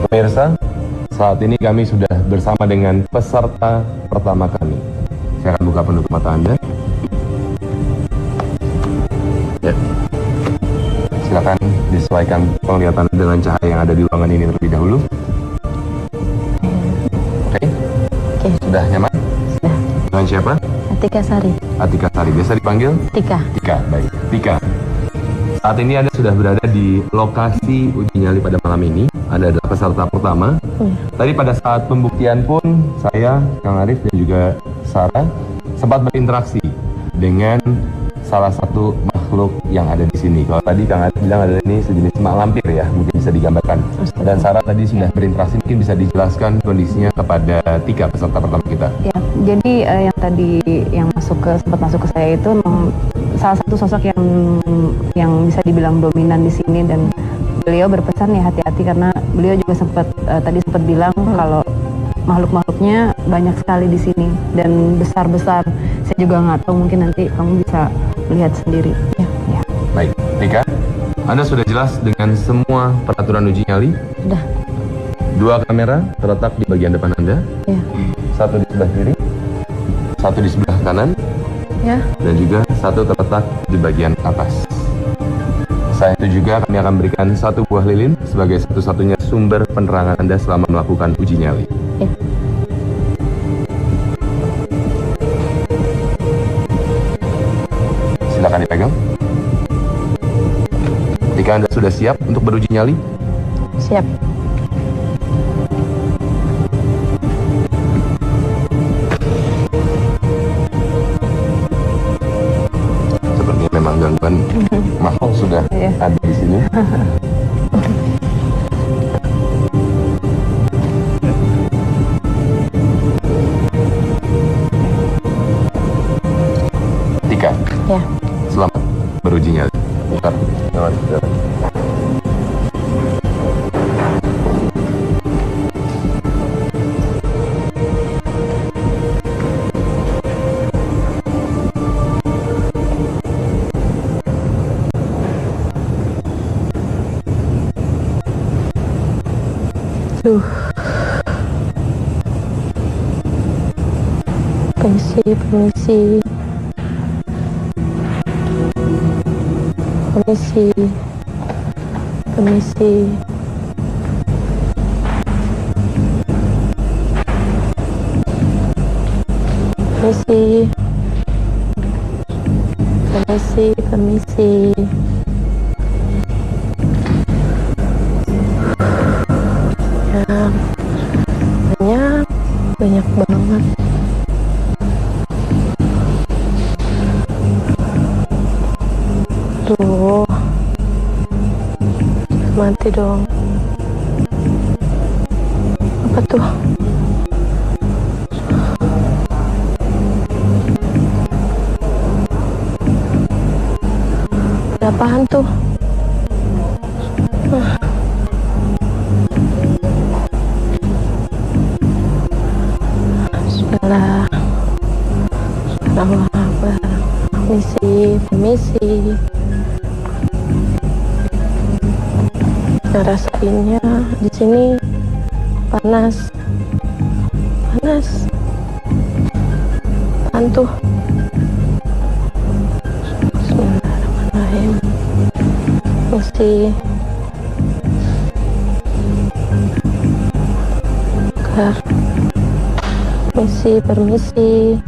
Pemirsa, saat ini kami sudah bersama dengan peserta pertama kami. Saya akan buka penutup mata Anda. Ya. Silakan disesuaikan penglihatan dengan cahaya yang ada di ruangan ini terlebih dahulu. Oke? Sudah nyaman? Sudah. Dengan siapa? Atika Sari. Atika Sari. Biasa dipanggil? Tika. Tika, baik. Tika. Saat ini Anda sudah berada di lokasi uji nyali pada malam ini. Anda adalah peserta pertama. Tadi pada saat pembuktian pun saya, Kang Arif dan juga Sarah sempat berinteraksi dengan salah satu makhluk yang ada di sini. Kalau tadi Kang Arif bilang ada ini sejenis mak lampir ya, mungkin bisa digambarkan. Dan Sarah tadi sudah berinteraksi, mungkin bisa dijelaskan kondisinya kepada Tika, peserta pertama kita. Ya, jadi yang tadi sempat masuk ke saya itu memang salah satu sosok yang bisa dibilang dominan di sini, dan beliau berpesan ya hati-hati karena beliau juga sempat bilang kalau makhluk-makhluknya banyak sekali di sini dan besar-besar. Saya juga nggak tahu, mungkin nanti kamu bisa lihat sendiri. Ya. Baik, Tika, Anda sudah jelas dengan semua peraturan uji nyali? Sudah. 2 kamera terletak di bagian depan Anda. Ya. 1 di sebelah kiri, 1 di sebelah kanan, Ya. dan juga 1 terletak di bagian atas. Selain itu juga kami akan berikan 1 buah lilin sebagai satu-satunya sumber penerangan Anda selama melakukan uji nyali. Ya. Silakan dipegang. Jika Anda sudah siap untuk beruji nyali, Siap. sepertinya memang gangguan makhluk sudah ada di sini. Tika, Ya. selamat beruji nyali. Bentar, jangan jalan. Permisi. Permisi. Ya, banyak banget. Tuh, mati dong. Apa tuh? Ada apaan tuh? Bismillah. Permisi. Rasainnya di sini panas. Antuh. Bismillahirrahmanirrahim. Permisi.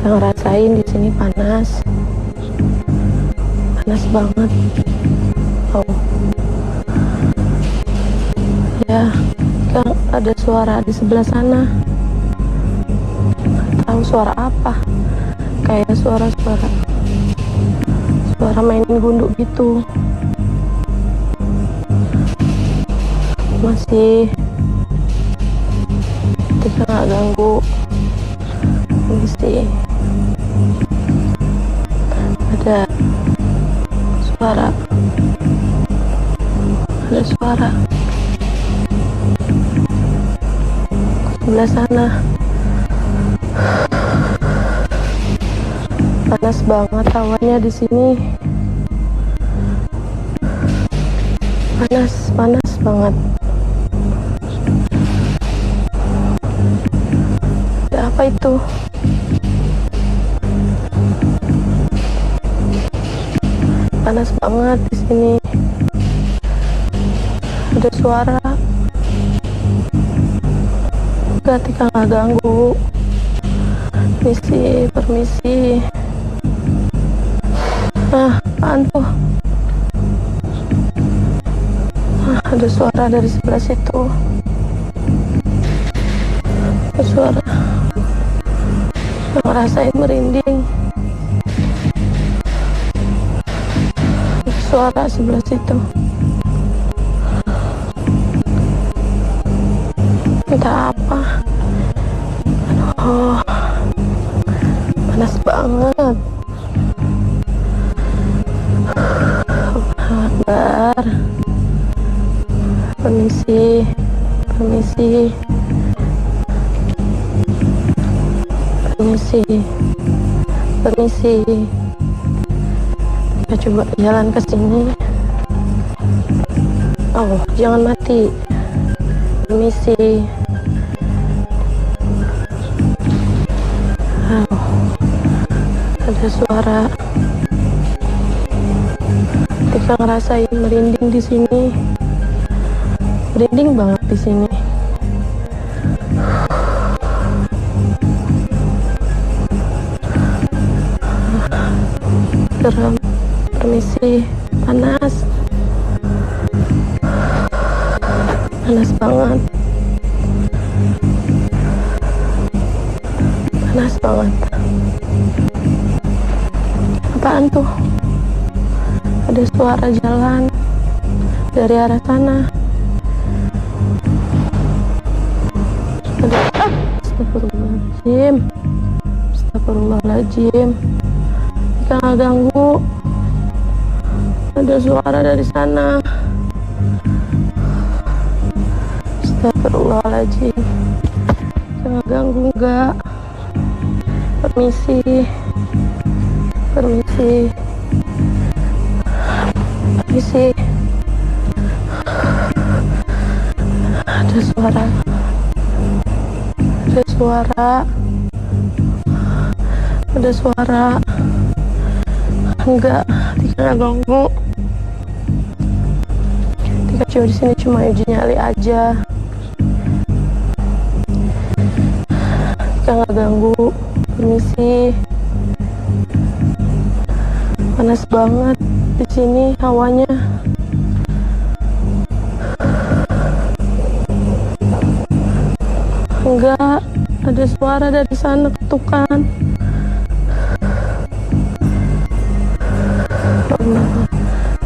Yang rasain di sini panas banget. Oh. Ya, kan ada suara di sebelah sana. Nggak tahu suara apa. Kayak suara mainin gundu gitu. Masih kita nggak ganggu. Mesti ada suara sebelah sana. Panas banget hawanya di sini. panas banget. Ada apa itu? Panas banget di sini. Ada suara. Enggak, Tika nggak ganggu. Permisi. Apaan tuh? Ada suara dari sebelah situ. Ada suara. Ngerasain merinding. Ada suara sebelah situ. Entah apa. Oh, panas banget. Akbar. Permisi. Kita coba jalan ke sini. Oh, jangan mati. Permisi. Ada suara. Tika ngerasain merinding di sini. Merinding banget di sini. Geram. Permisi. Panas banget. Apaan tuh? Ada suara jalan dari arah sana. Ada Astagfirullahaladzim. Kita nggak ganggu. Ada suara dari sana. Astagfirullahaladzim. Kita nggak ganggu, enggak. Permisi. Ada suara. Enggak, Tika nggak ganggu. Tika cuma di sini cuma uji nyali aja. Tika nggak ganggu. Permisi. Panas banget di sini hawanya. Enggak, ada suara dari sana ketukan.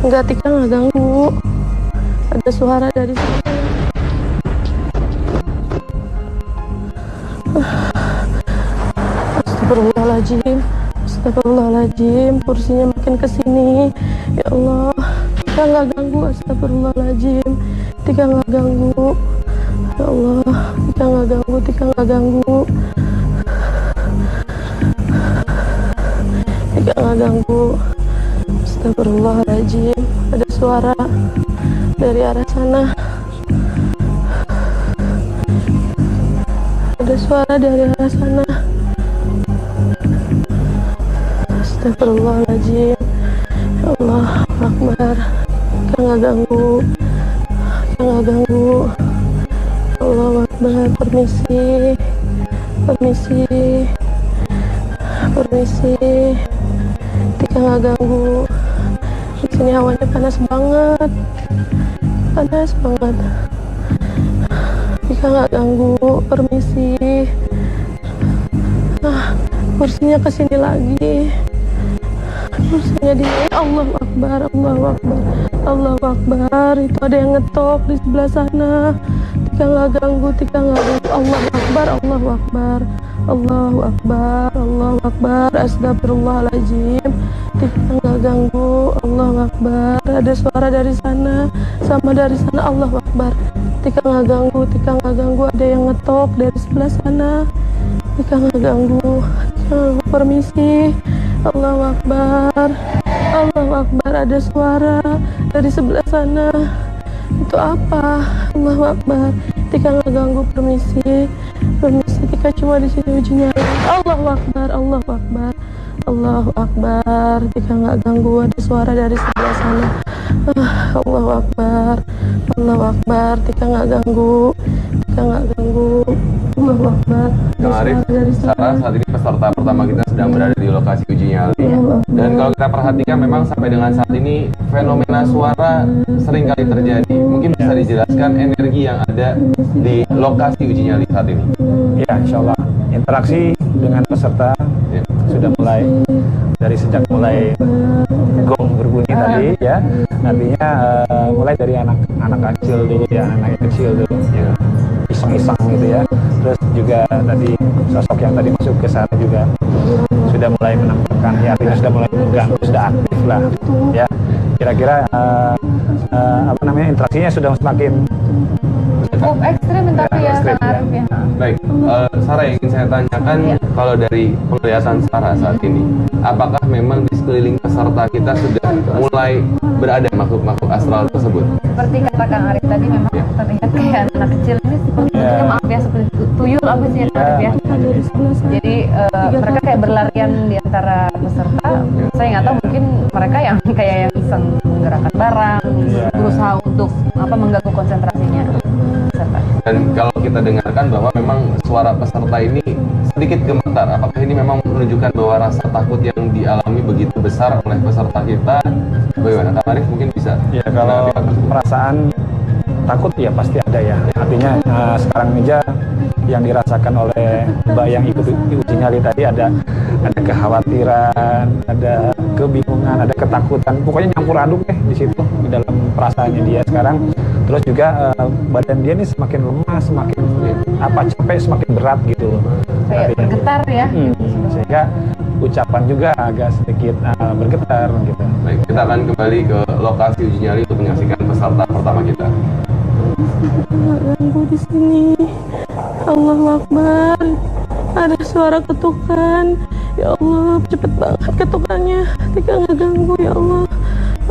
Enggak, Tika nggak ganggu. Ada suara dari sana. Astagfirullahaladzim. Kursinya makin kesini. Ya Allah, Tika nggak ganggu. Astagfirullahaladzim. Tika nggak ganggu. Ya Allah, Tika nggak ganggu. Astagfirullahaladzim. Ada suara dari arah sana. Astagfirullahaladzim. Ya Allah, Akbar. Tika nggak ganggu. Allah Akbar. Permisi. Tika nggak ganggu. Di sini hawanya panas banget. Tika nggak ganggu. Permisi. Kursinya kesini lagi. Kursinya di Allahu Akbar. Itu ada yang ngetok di sebelah sana. Tika nggak ganggu. Allahu Akbar. Astagfirullahaladzim. Tika nggak ganggu. Allahu Akbar. Ada suara dari sana sama dari sana. Allahu Akbar. Tika nggak ganggu. Ada yang ngetok dari sebelah sana. Tika nggak ganggu. Permisi. Allahu Akbar. Ada suara dari sebelah sana. itu apa? Allahu Akbar. Tika nggak ganggu, permisi. Tika cuma di sini uji nyali. Allahu Akbar, Allahu Akbar, Allahu Akbar. Tika nggak ganggu, ada suara dari sebelah sana. Allahu Akbar, Allahu Akbar. Tika nggak ganggu, Allahu Akbar. Kang Arif, Sarah, saat ini peserta pertama kita sedang berada di lokasi uji nyali. Dan kalau kita perhatikan memang sampai dengan saat ini fenomena suara sering kali terjadi. Mungkin bisa dijelaskan energi yang ada di lokasi uji nyali saat ini. Ya, insya Allah interaksi dengan peserta sudah mulai dari sejak mulai gong berbunyi tadi ya. Artinya mulai dari anak kecil dulu ya, anak kecil dulu ya, iseng-iseng gitu ya. Terus juga tadi sosok yang tadi masuk ke sana juga sudah mulai menampilkan ya, artinya sudah mulai mengganggu, sudah aktif lah ya. Kira-kira interaksinya sudah semakin Cukup ekstrim tapi ya, ekstrim, Kang Arif ya. Baik, Sarah, yang ingin saya tanyakan, kalau dari penglihatan Sarah saat ini, apakah memang di sekeliling peserta kita sudah mulai berada makhluk-makhluk astral tersebut? Seperti kata Kang Arif tadi, memang terlihat kayak anak kecil ini seperti maaf ya, seperti tuyul apa sih ya, Kang Arif ya. Jadi mereka kayak berlarian di antara peserta. Saya nggak tahu, mungkin mereka yang kayak yang iseng menggerakkan barang, berusaha untuk mengganggu konsentrasinya peserta. Dan kalau kita dengarkan bahwa memang suara peserta ini sedikit gemetar, apakah ini memang menunjukkan bahwa rasa takut yang dialami begitu besar oleh peserta kita? Bagaimana, Kang Arif mungkin bisa? ya, kalau perasaan takut ya pasti ada ya. Artinya sekarang aja yang dirasakan oleh Mbak yang ikut uji nyali tadi ada kekhawatiran, ada kebingungan, ada ketakutan, pokoknya nyampur aduk di situ di dalam perasaannya dia sekarang. Terus juga badan dia ini semakin lemah, semakin capek, semakin berat gitu. Kayak bergetar ya. Sehingga ucapan juga agak sedikit bergetar gitu. Baik, kita akan kembali ke lokasi uji nyali untuk menyaksikan peserta pertama kita. Nggak ganggu di sini. Allahu Akbar. Ada suara ketukan. Ya Allah, cepet banget ketukannya. Tika nggak ganggu ya Allah.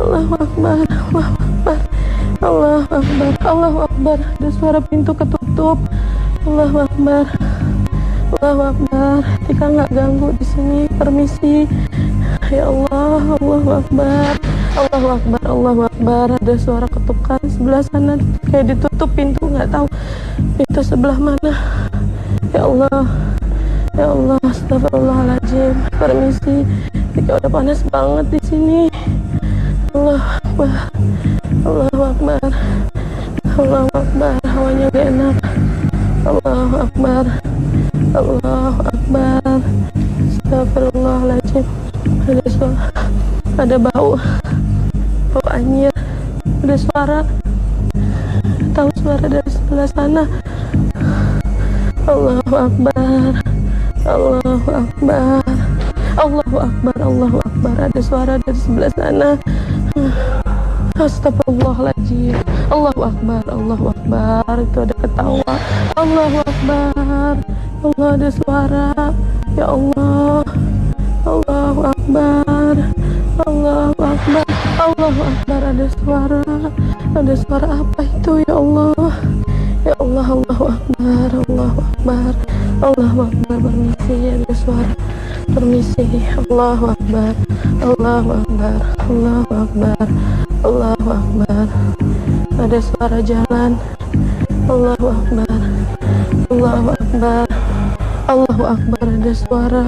Allahu Akbar, Allahu Akbar, Allahu Akbar, Allahu Akbar. Ada suara pintu ketutup. Allahu Akbar, Allahu Akbar. Tika nggak ganggu di sini. Permisi. Ya Allah, Allahu Akbar. Allahu Akbar, Allahu Akbar. Ada suara ketukan sebelah sana, kayak ditutup pintu, nggak tahu pintu sebelah mana. Ya Allah, ya Allah, astagfirullahaladzim. Permisi, Tika udah panas banget di sini. Allahu Akbar, Allahu Akbar, Allahu Akbar. Hawanya gak enak. Allahu Akbar, Allahu Akbar. Astagfirullahaladzim. Ada suara, ada bau anyir, ada suara, tahu suara dari sebelah sana. Allahu Akbar, Allahu Akbar, Allahu Akbar, Allahu Akbar. Ada suara dari sebelah sana. Astagfirullahaladzim. Allahu Akbar, Allahu Akbar. Itu ada ketawa. Allahu Akbar, Allah, ada suara. Ya Allah, Allahu Akbar, Allahu Akbar, Allahu Akbar. Ada suara apa itu ya Allah? Ya Allah, Allahu Akbar, Allahu Akbar, Allahu Akbar. Permisi, ada suara. Permisi. Allahu Akbar, Allahu Akbar, Allahu Akbar, Allahu Akbar. Ada suara jalan. Allahu Akbar, Allahu Akbar, Allahu Akbar. Ada suara.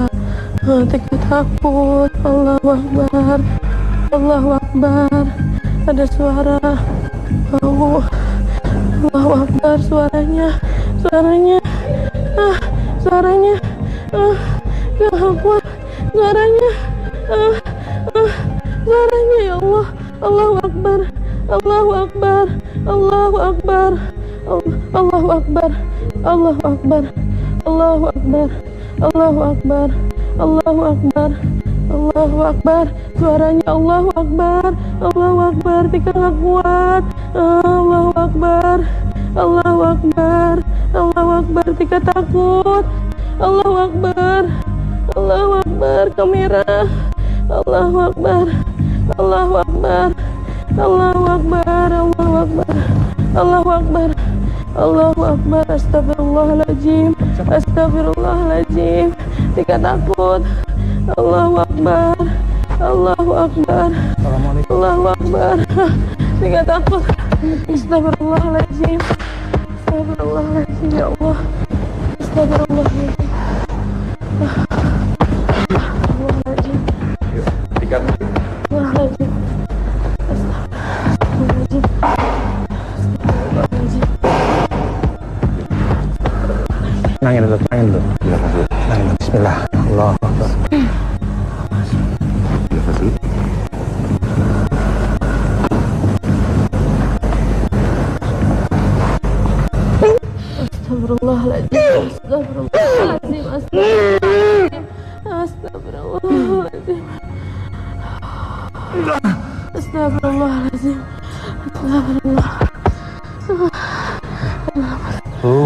Tika takut. Allahu Akbar, Allahu Akbar. Ada suara. Allahu Akbar. Suaranya. Suaranya. Ya Allah. Suaranya. Suaranya ya Allah. Allahu Akbar, Allahu Akbar, Allahu Akbar, Allahu Akbar, Allahu Akbar, Allahu Akbar, Allahu Akbar, Allahu Akbar, Allahu Akbar. Suaranya Allahu Akbar, Allahu Akbar. Tika nggak kuat. Allahu Akbar, Allahu Akbar, Allahu Akbar. Tika takut. Allahu Akbar, Allahu Akbar. Kamera. Allahu Akbar, Allahu Akbar, Allahu Akbar, Allahu Akbar, Allahu Akbar. Allahu Akbar. Astagfirullahaladzim. Astagfirullahaladzim. Tidak takut. Allahu Akbar. Allahu Akbar. Allahu Akbar. Tidak takut. Astagfirullahaladzim. Astagfirullahaladzim ya Allah. Astagfirullahaladzim. Astagfirullahaladzim. Yuk, tiga. Astagfirullahaladzim. Astagfirullahaladzim. Astagfirullahaladzim. Nangin dulu, nangin dulu. Nangin dulu. Bismillah. Allahu Akbar. Nafas dulu. Astagfirullahaladzim. Astagfirullahaladzim. Astagfirullahaladzim. Astagfirullahaladzim. Astagfirullahaladzim. Astagfirullah.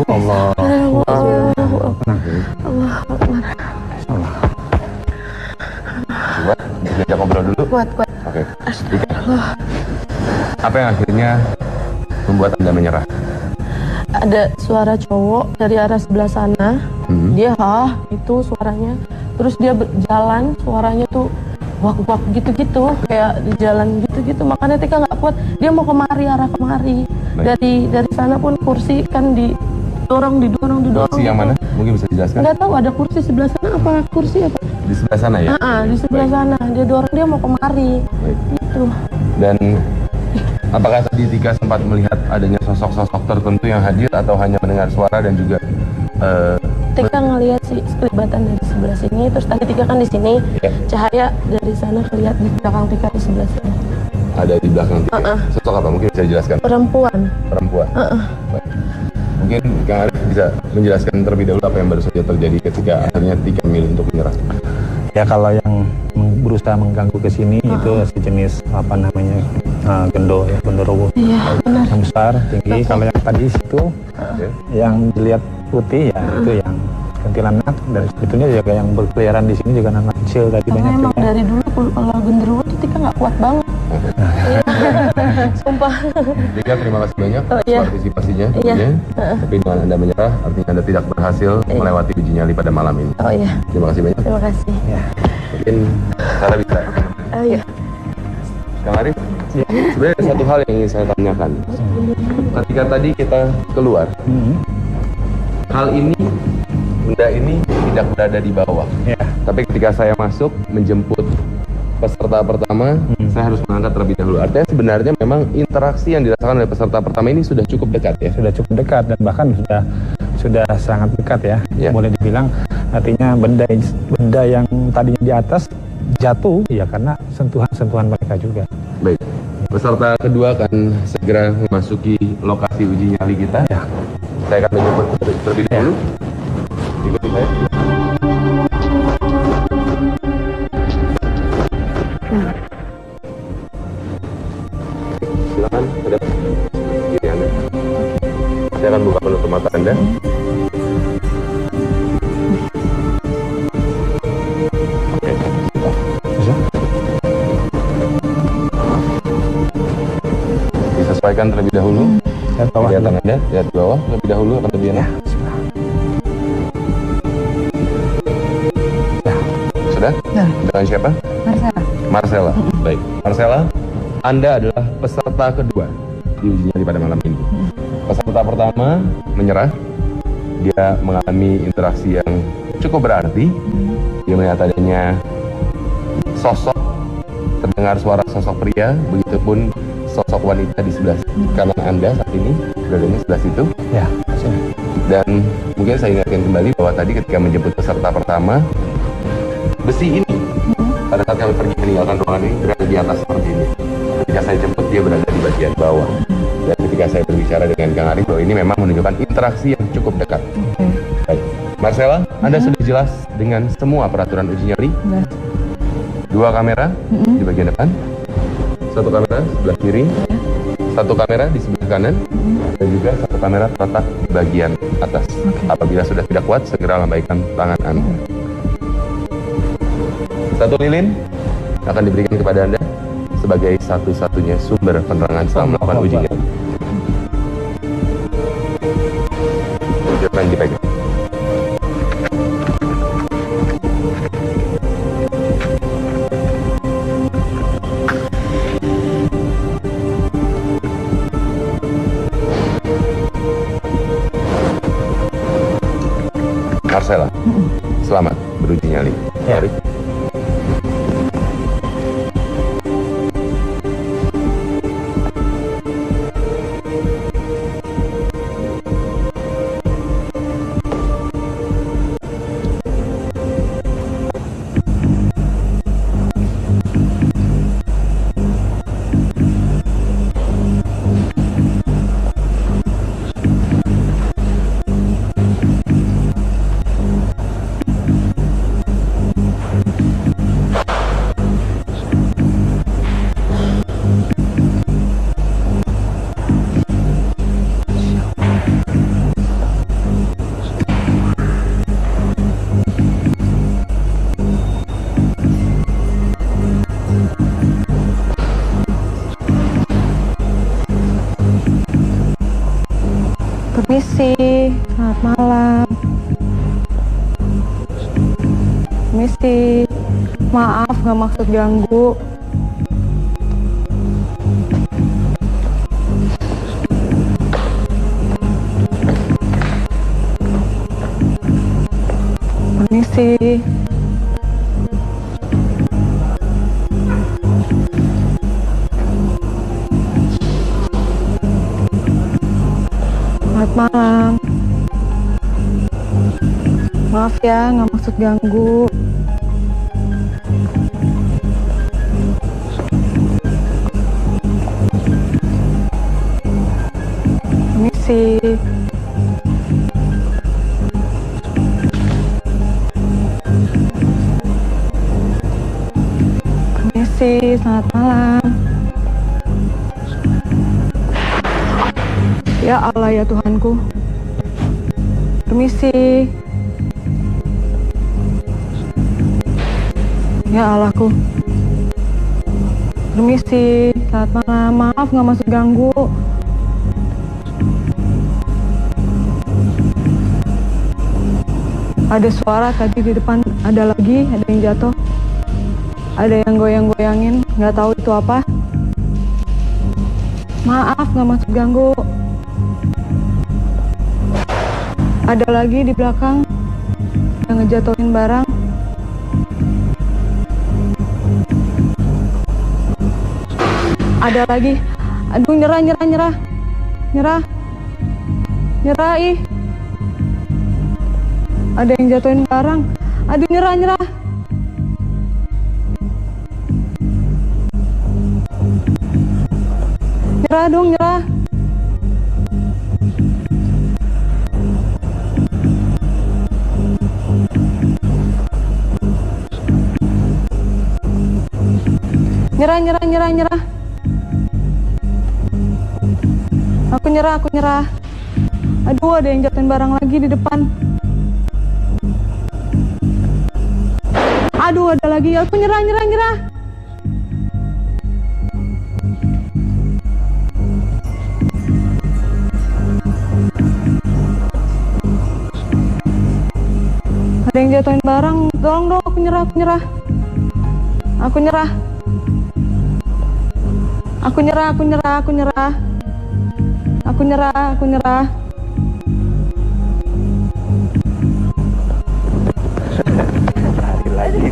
Allah. Allahu Akbar. Tenang. Allahu Akbar. Allah. Buat diajak ngobrol dulu. Kuat. Oke. Tiga. Apa yang akhirnya membuat Anda menyerah? Ada suara cowok dari arah sebelah sana. Dia itu suaranya. Terus dia berjalan, suaranya tuh wak gitu-gitu, kayak di jalan gitu-gitu. Makanya Tika nggak kuat. Dia mau kemari, arah kemari. Baik. Dari sana pun kursi kan didorong. Kursi yang mana? Mungkin bisa dijelaskan? Nggak tahu ada kursi sebelah sana apa kursi apa? Di sebelah sana ya? Di sebelah Baik. sana. Dia dorong, dia mau kemari. Baik. Gitu. Dan apakah tadi Tika sempat melihat adanya sosok-sosok tertentu yang hadir atau hanya mendengar suara dan juga Tika ngelihat sih kelibatan dari sebelah sini, terus tadi Tika kan di sini, Ya. cahaya dari sana kelihatan di belakang Tika di sebelah sini. ada di belakang Tika? Sosok apa? Mungkin bisa dijelaskan? Perempuan. Perempuan. Baik. Mungkin Kang Arif bisa menjelaskan terlebih dahulu apa yang baru saja terjadi ketika akhirnya Tika memilih untuk menyerah. Ya kalau yang berusaha mengganggu ke sini itu sejenis apa namanya genderuwo. Iya, benar. Yang besar, tinggi. Kalau yang tadi situ Oke. yang dilihat putih ya itu yang kuntilanak, dan sebetulnya juga yang berkeliaran di sini juga anak kecil tadi Karena banyak emang ya. dari dulu kalau genderuwo tuh Tika nggak kuat banget. Iya. Sumpah. Tika, terima kasih banyak Oh, iya. partisipasinya Iya. tentunya. Tapi dengan Anda menyerah, artinya Anda tidak berhasil melewati uji nyali pada malam ini. Oh iya, Terima kasih banyak. terima kasih. Ya. Mungkin Sarah bisa. Oh iya. Kang Arif, sebenarnya ada satu hal yang ingin saya tanyakan. Ketika tadi kita keluar, hal ini, benda ini tidak berada di bawah. Ya. Tapi ketika saya masuk menjemput peserta pertama, saya harus mengangkat terlebih dahulu. Artinya sebenarnya memang interaksi yang dirasakan oleh peserta pertama ini sudah cukup dekat ya. Sudah cukup dekat dan bahkan sudah sangat dekat ya. Ya. Boleh dibilang artinya benda yang tadinya di atas jatuh ya karena sentuhan mereka juga. Baik. Peserta kedua akan segera memasuki lokasi uji nyali kita. Ya. Saya akan menjemput terlebih dahulu. Ikuti saya. Silakan, ada kiri Anda. Saya akan buka penutup mata Anda. Oke, Bisa? disesuaikan terlebih dahulu. Lihat bawah. Lihat Anda, lihat di bawah terlebih dahulu akan lebih enak. Sudah? Dengan siapa? Marcella. Marcella. Baik, Marcella, Anda adalah peserta kedua di uji nyali pada malam ini. Peserta pertama menyerah. Dia mengalami interaksi yang cukup berarti. Dia melihat adanya sosok, terdengar suara sosok pria, begitupun sosok wanita di sebelah kanan Anda saat ini, beradanya sebelah situ. Ya. Sini. Dan mungkin saya ingatkan kembali bahwa tadi ketika menjemput peserta pertama, besi ini pada saat kami pergi meninggalkan ruangan ini berada di atas seperti ini. Ketika saya jemput, dia berada di bagian bawah. Dan ketika saya berbicara dengan Kang Arif, bahwa ini memang menunjukkan interaksi yang cukup dekat. Baik, Marcella, Anda sudah jelas dengan semua peraturan uji nyali. Dua kamera di bagian depan, satu kamera sebelah kiri, satu kamera di sebelah kanan, dan juga satu kamera terletak di bagian atas. Apabila sudah tidak kuat, segera lambaikan tangan Anda. Satu lilin akan diberikan kepada Anda sebagai satu-satunya sumber penerangan selama melakukan uji nyali. Marcella, selamat beruji nyali. Ya. Mari. Permisi, selamat malam. Permisi, maaf nggak maksud ganggu. Permisi. Selamat malam. Maaf ya, nggak maksud ganggu. Permisi. Permisi, selamat malam. Ya Allah ya Tuhanku. Permisi. Ya Allahku. Permisi. Selamat malam. Maaf nggak masuk ganggu. Ada suara tadi di depan. Ada lagi. Ada yang jatuh. Ada yang goyang-goyangin. Nggak tahu itu apa. Maaf nggak masuk ganggu. Ada lagi di belakang yang ngejatuhin barang. Ada lagi. Aduh, nyerah. Nyerah ih. Ada yang jatuhin barang. Aduh, nyerah. Nyerah dong, nyerah. Nyerah. Aku nyerah. Aduh, ada yang jatuhin barang lagi di depan. Aduh, ada lagi. Aku nyerah. Ada yang jatuhin barang. Tolong dong, aku nyerah. Aku nyerah. Lari lagi.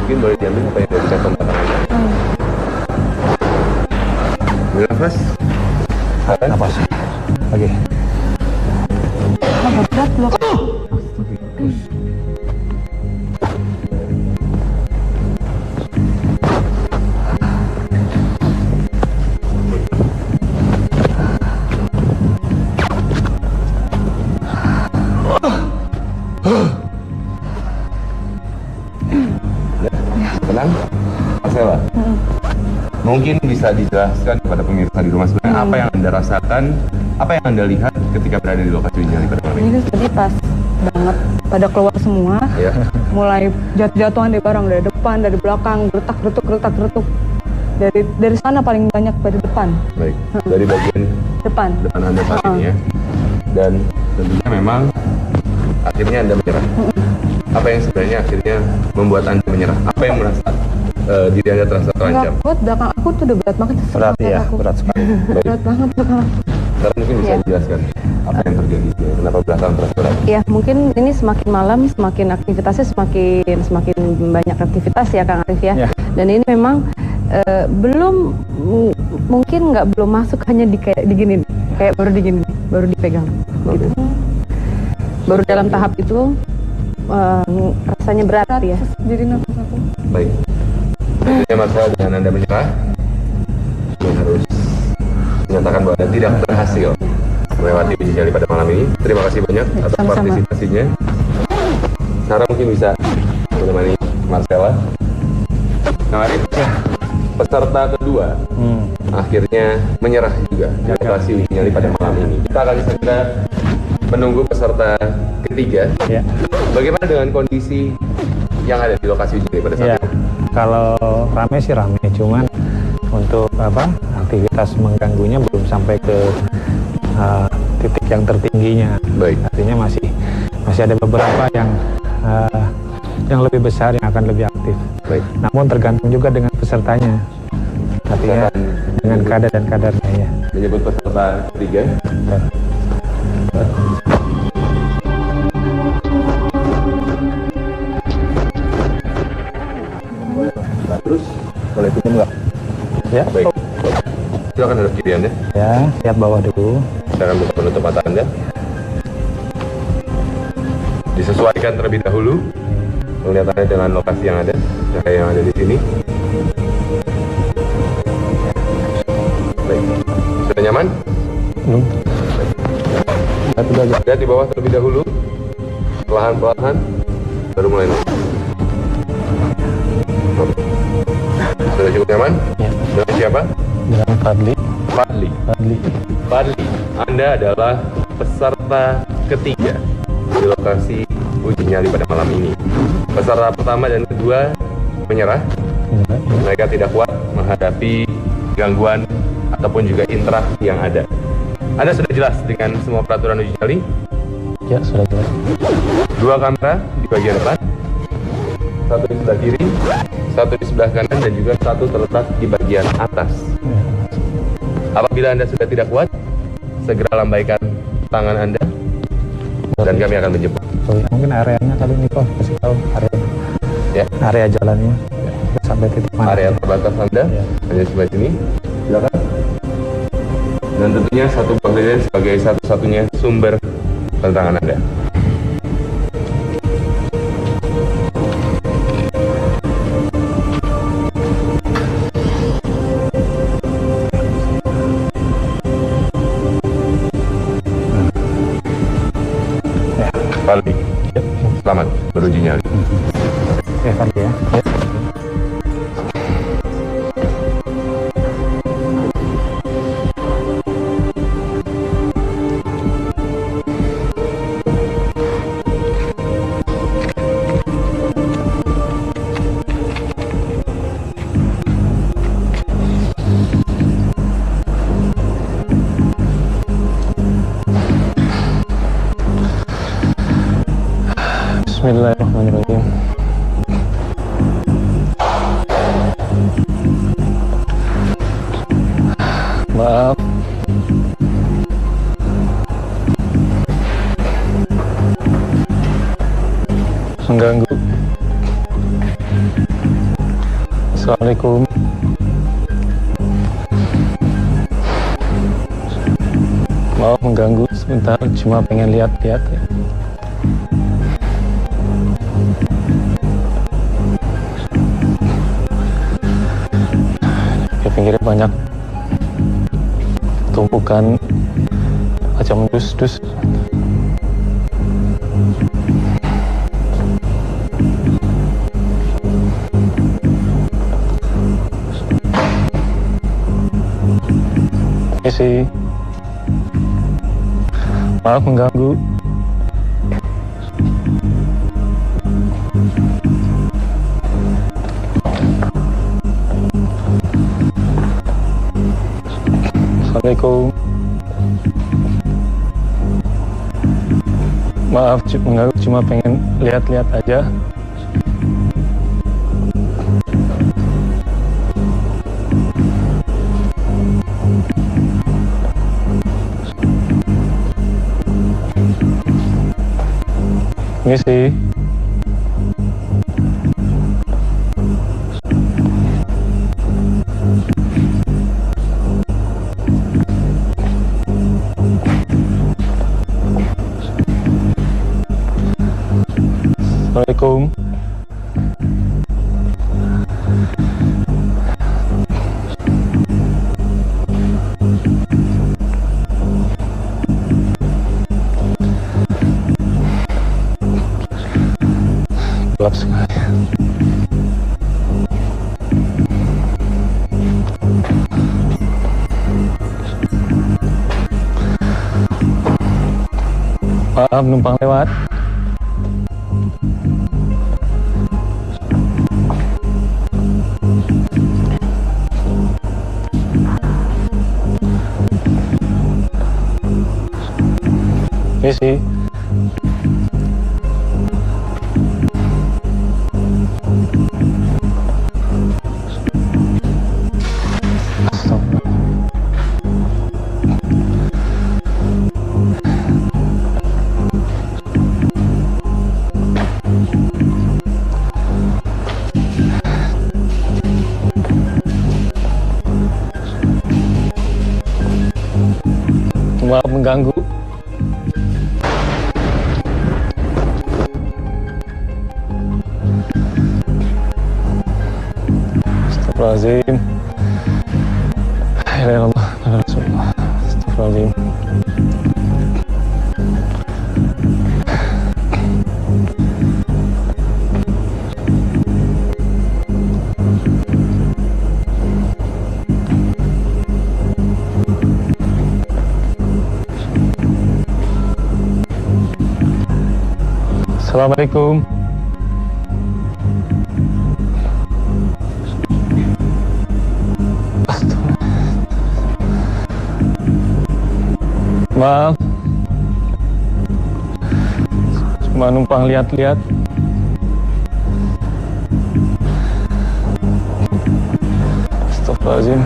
Mungkin boleh diambil apa yang dari kantong belakang. Ambil nafas. Tahan nafas. Oke. Agak berat loh. Tenang, Marcella. Mungkin bisa dijelaskan kepada pemirsa di rumah sebenarnya apa yang Anda rasakan Apa yang Anda lihat ketika berada di lokasi uji nyali pada malam ini? Ini tadi pas banget pada keluar semua, Ya, mulai jatuh-jatuhan dari barang dari depan, dari belakang, geretak-geretuk. Dari sana paling banyak pada depan. baik. Dari bagian Depan. depan Anda saat ini ya. Dan tentunya memang akhirnya Anda menyerah. Apa yang sebenarnya akhirnya membuat Anda menyerah? Apa yang merasa diri Anda terasa Nggak terancam? kuat, belakang aku tuh udah berat banget. Berat ya, Aku. berat sekali. Berat banget belakang. Sekarang mungkin bisa Iya. dijelaskan apa yang terjadi, kenapa belakang terasa berat? Ya mungkin ini semakin malam, semakin aktivitasnya semakin banyak aktivitas ya Kang Arif ya. Ya. Dan ini memang mungkin belum masuk, hanya kayak digini, kayak baru digini, baru dipegang gitu. Baru dalam tahap itu rasanya berat ya. Jadi nafas aku. Baik. Tentunya masalah dengan Anda menyerah, Anda harus menyatakan bahwa Anda tidak berhasil melewati uji nyali pada malam ini. Terima kasih banyak atas Sama-sama. partisipasinya. Sekarang mungkin bisa menemani Marcella. Kang Arif, peserta kedua akhirnya menyerah juga di lokasi uji nyali pada malam ini. Kita akan segera menunggu peserta ketiga. Ya. Bagaimana dengan kondisi yang ada di lokasi uji nyali pada saat Ya, itu? kalau rame sih rame, cuman untuk aktivitas mengganggunya belum sampai ke titik yang tertingginya. Baik. Artinya masih ada beberapa yang lebih besar yang akan lebih aktif. Baik. Namun tergantung juga dengan pesertanya. Artinya dengan kadar dan kadarnya ya. Menyebut peserta ketiga. Ya. Terus boleh pinjam nggak? Ya, Baik. Silakan hadap kiri Anda. ya, lihat bawah dulu. Silakan buka penutup mata Anda. Disesuaikan terlebih dahulu penglihatannya dengan lokasi yang ada, cahaya yang ada di sini. Baik. Sudah nyaman? Belum. Lihat di bawah terlebih dahulu. Perlahan-perlahan baru mulai naik. Sudah cukup nyaman? Ya. Dengan siapa? Dengan Fadli. Fadli. Fadli, Anda adalah peserta ketiga di lokasi uji nyali pada malam ini. Peserta pertama dan kedua menyerah. Enggak, ya. Mereka tidak kuat menghadapi gangguan ataupun juga interaksi yang ada. Anda sudah jelas dengan semua peraturan uji nyali? Ya, sudah jelas. Dua kamera di bagian depan, satu di sebelah kiri, satu di sebelah kanan, dan juga satu terletak di bagian atas. Ya. Apabila Anda sudah tidak kuat, segera lambaikan tangan Anda dan kami akan menjemput. Oh, ya, mungkin areanya kali ini kok kasih tahu area Ya, area jalannya sampai titik mana. area terbatas Anda Ya. hanya sebelah sini. Silakan. Dan tentunya satu buah lilin sebagai satu-satunya sumber penerangan Anda. Fadli, selamat beruji nyali. Oke, Fadli ya. Ya. Bismillahirrahmanirrahim. Maaf. Mengganggu. Assalamualaikum. Maaf mengganggu sebentar, cuma pengen lihat-lihat ya. Di pinggirnya banyak tumpukan macam dus-dus. Ini sih Maaf mengganggu. Assalamualaikum. Maaf mengganggu, cuma pengen lihat-lihat aja. Ini sih. Assalamualaikum. Gelap sekali. Maaf numpang lewat. Ini sih. Maaf mengganggu. Astagfirullahaladzim. La ilaha illallah, Rasulullah. Astagfirullahaladzim. Assalamualaikum. Maaf, cuma numpang lihat-lihat. Astagfirullahaladzim.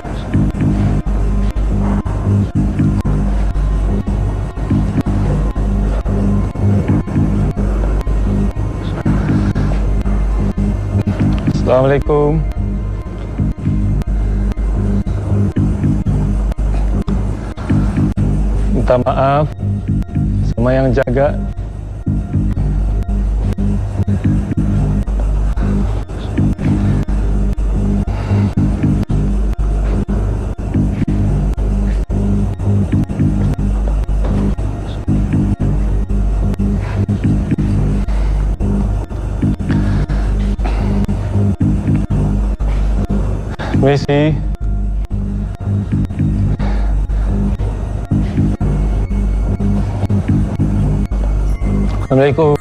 Assalamualaikum. Minta maaf sama yang jaga. Misi. Assalamualaikum.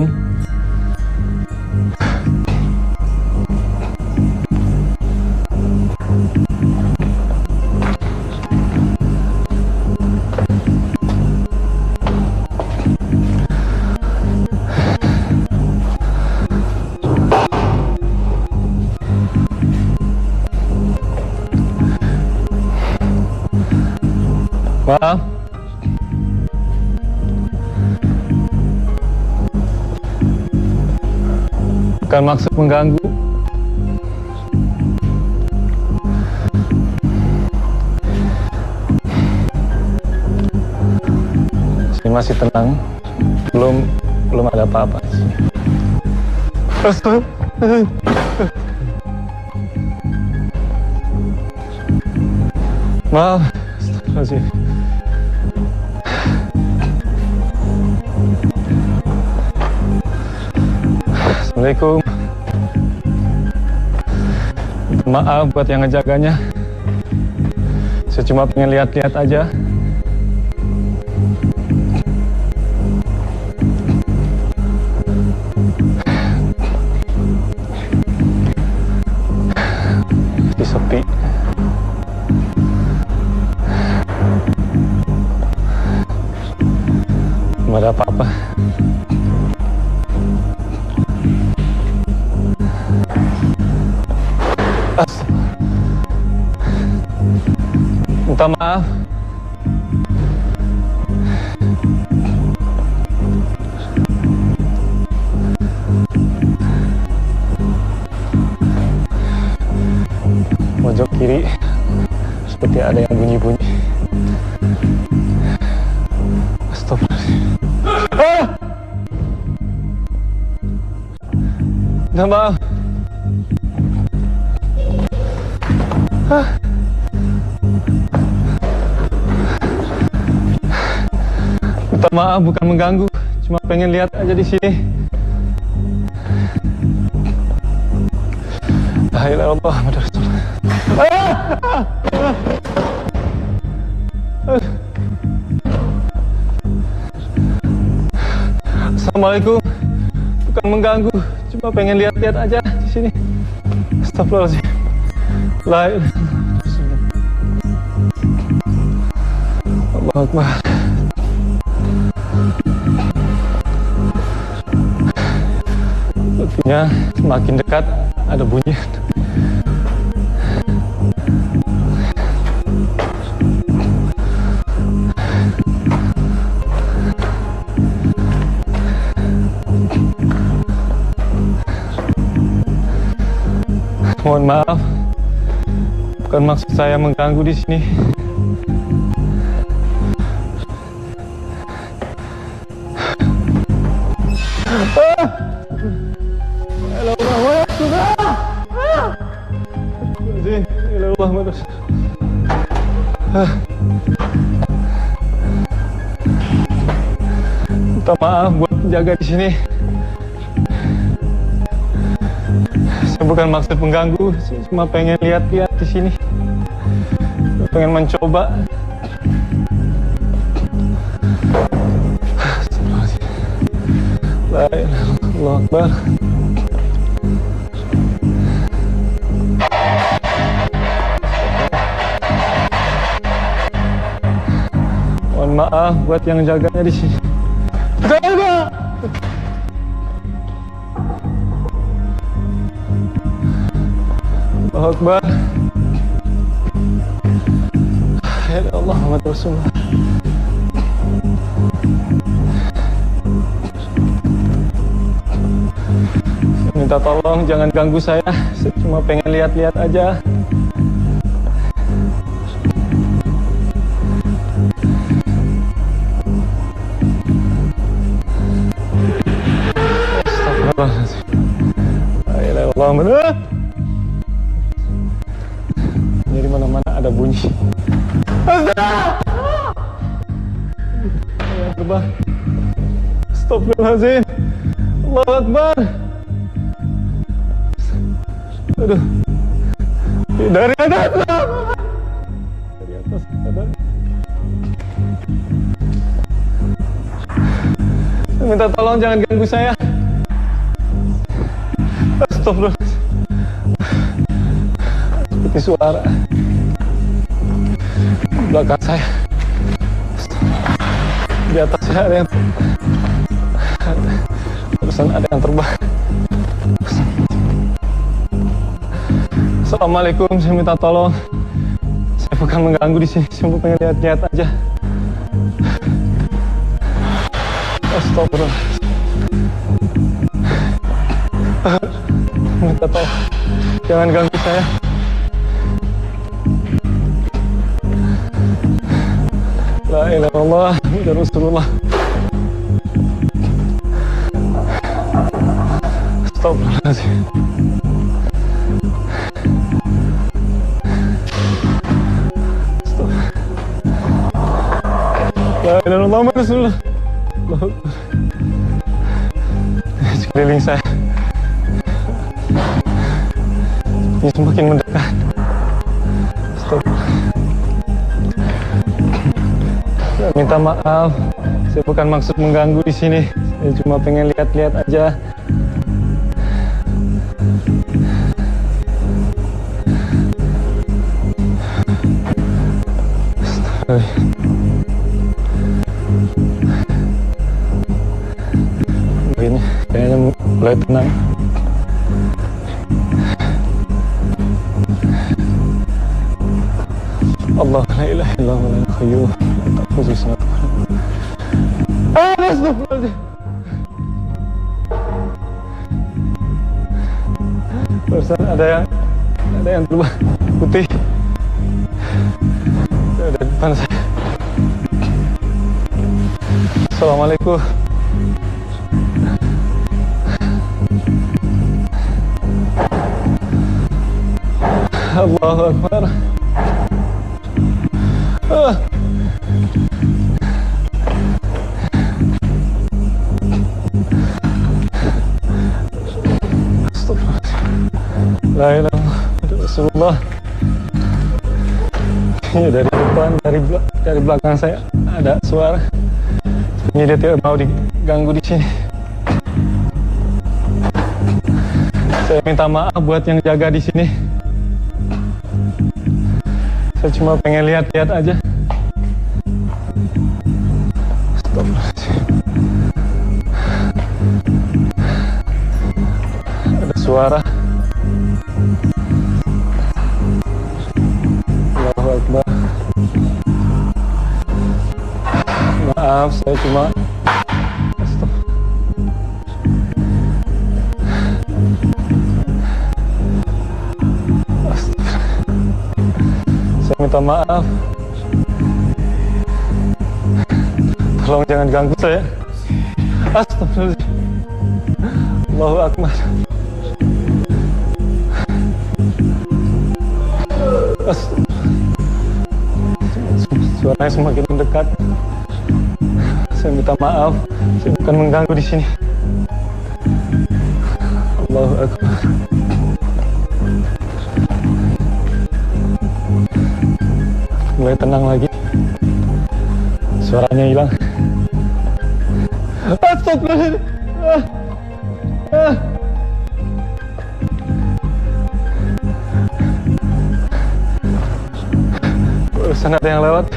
Maaf. Bukan maksud mengganggu. Saya masih tenang. Belum ada apa-apa sih. Maaf. Astagfirullahaladzim. Assalamualaikum. Maaf buat yang ngejaganya. Saya cuma pengen lihat-lihat aja. Belum ada apa-apa. Minta maaf. Pojok kiri seperti ada yang bunyi-bunyi. Astagfirullahaladzim. Minta maaf. Minta maaf, bukan mengganggu, cuma pengen lihat aja di sini. La ilaha illallah Muhammadur Rasulullah. Assalamualaikum, bukan mengganggu, cuma pengen lihat-lihat aja di sini. Astagfirullahaladzim. La ilaha illallah. Allahu Akbar. Sepertinya semakin dekat ada bunyi. Mohon maaf, bukan maksud saya mengganggu di sini. Minta maaf buat penjaga di sini. Saya bukan maksud mengganggu, saya cuma pengen lihat-lihat di sini. Pengen mencoba. La ilaha illallah, Allahu Akbar. Mohon maaf buat yang jaganya di sini. Jaga! Allahu Akbar. Ya Allah, Muhammad Rasulullah. Saya minta tolong jangan ganggu saya cuma pengen lihat-lihat aja. Astagfirullahaladzim. La ilaha illallah. Dari mana-mana ada bunyi. Terbang. Astagfirullahaladzim. Allahu Akbar. Aduh. Dari atas. Dari atas ada. Saya minta tolong jangan ganggu saya. Astagfirullahaladzim. Seperti suara di belakang saya. Di atas saya ada yang barusan ada yang terbang. Assalamualaikum, saya minta tolong. Saya bukan mengganggu di sini, saya pengen lihat-lihat aja. Astagfirullah. Minta tolong, jangan ganggu saya. La ilaha illallah Muhammadur Rasulullah. Astagfirullahaladzim. La ilaha illallah Muhammadur Rasulullah. Allahu Akbar. Sekeliling saya ini semakin mendekat. Astagfirullah. Saya minta maaf, saya bukan maksud mengganggu di sini. Saya cuma pengen lihat-lihat aja. Astagfirullah. mulai tenang. Allah la ilaha illallah wa la qayyum la ta'khudhuhu sinatun wa la nawm. Astagfirullahaladzim. Barusan ada yang berubah putih. Itu ada di depan saya. Assalamualaikum. Allahu Akbar. Astagfirullahaladzim. La ilaha illallah Rasulullah. Ini dari depan, dari belakang saya ada suara. Ini dia tidak mau diganggu di sini. Saya minta maaf buat yang jaga di sini. Saya cuma pengen lihat-lihat aja. Astagfirullahaladzim. Ada suara. Allahu Akbar. Maaf, saya cuma saya minta maaf. Tolong jangan ganggu saya. Astagfirullahaladzim. Allahu Akbar. Suaranya semakin mendekat. Saya minta maaf. Saya bukan mengganggu di sini. Allahu Akbar. Mulai tenang lagi. Suaranya hilang. Astagfirullahaladzim. Barusan ada yang lewat.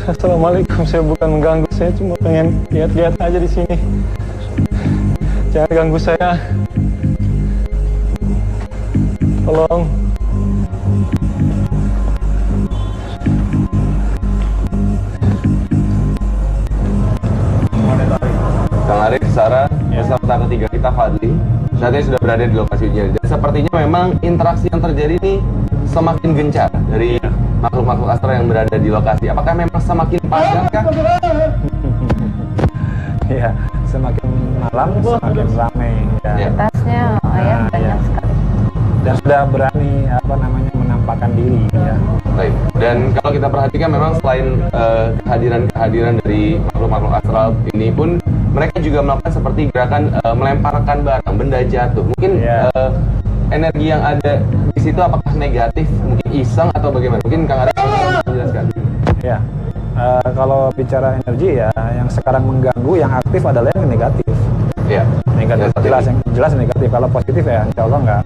Assalamualaikum. Saya bukan mengganggu. Saya cuma pengen lihat-lihat aja di sini. Jangan ganggu saya. Tolong. Kang Arif, Sarah, peserta ketiga kita Fadli, saat ini sudah berada di lokasi uji nyali. Dan sepertinya memang interaksi yang terjadi ini semakin gencar dari makhluk-makhluk astral yang berada di lokasi. Apakah memang semakin padat kah? Ya, semakin malam semakin ramai ya. Tasnya ya banyak sekali. Dan sudah berani menampakkan diri ya. Baik. Dan kalau kita perhatikan memang selain kehadiran dari makhluk-makhluk astral ini pun mereka juga melakukan seperti gerakan melemparkan barang, benda jatuh. Mungkin energi yang ada di situ apakah negatif, mungkin iseng atau bagaimana? Mungkin Kang Arif bisa menjelaskan. Ya. Kalau bicara energi ya, yang sekarang mengganggu, yang aktif adalah yang negatif. Ya. Negatif jelas negatif. Kalau positif ya, insya Allah nggak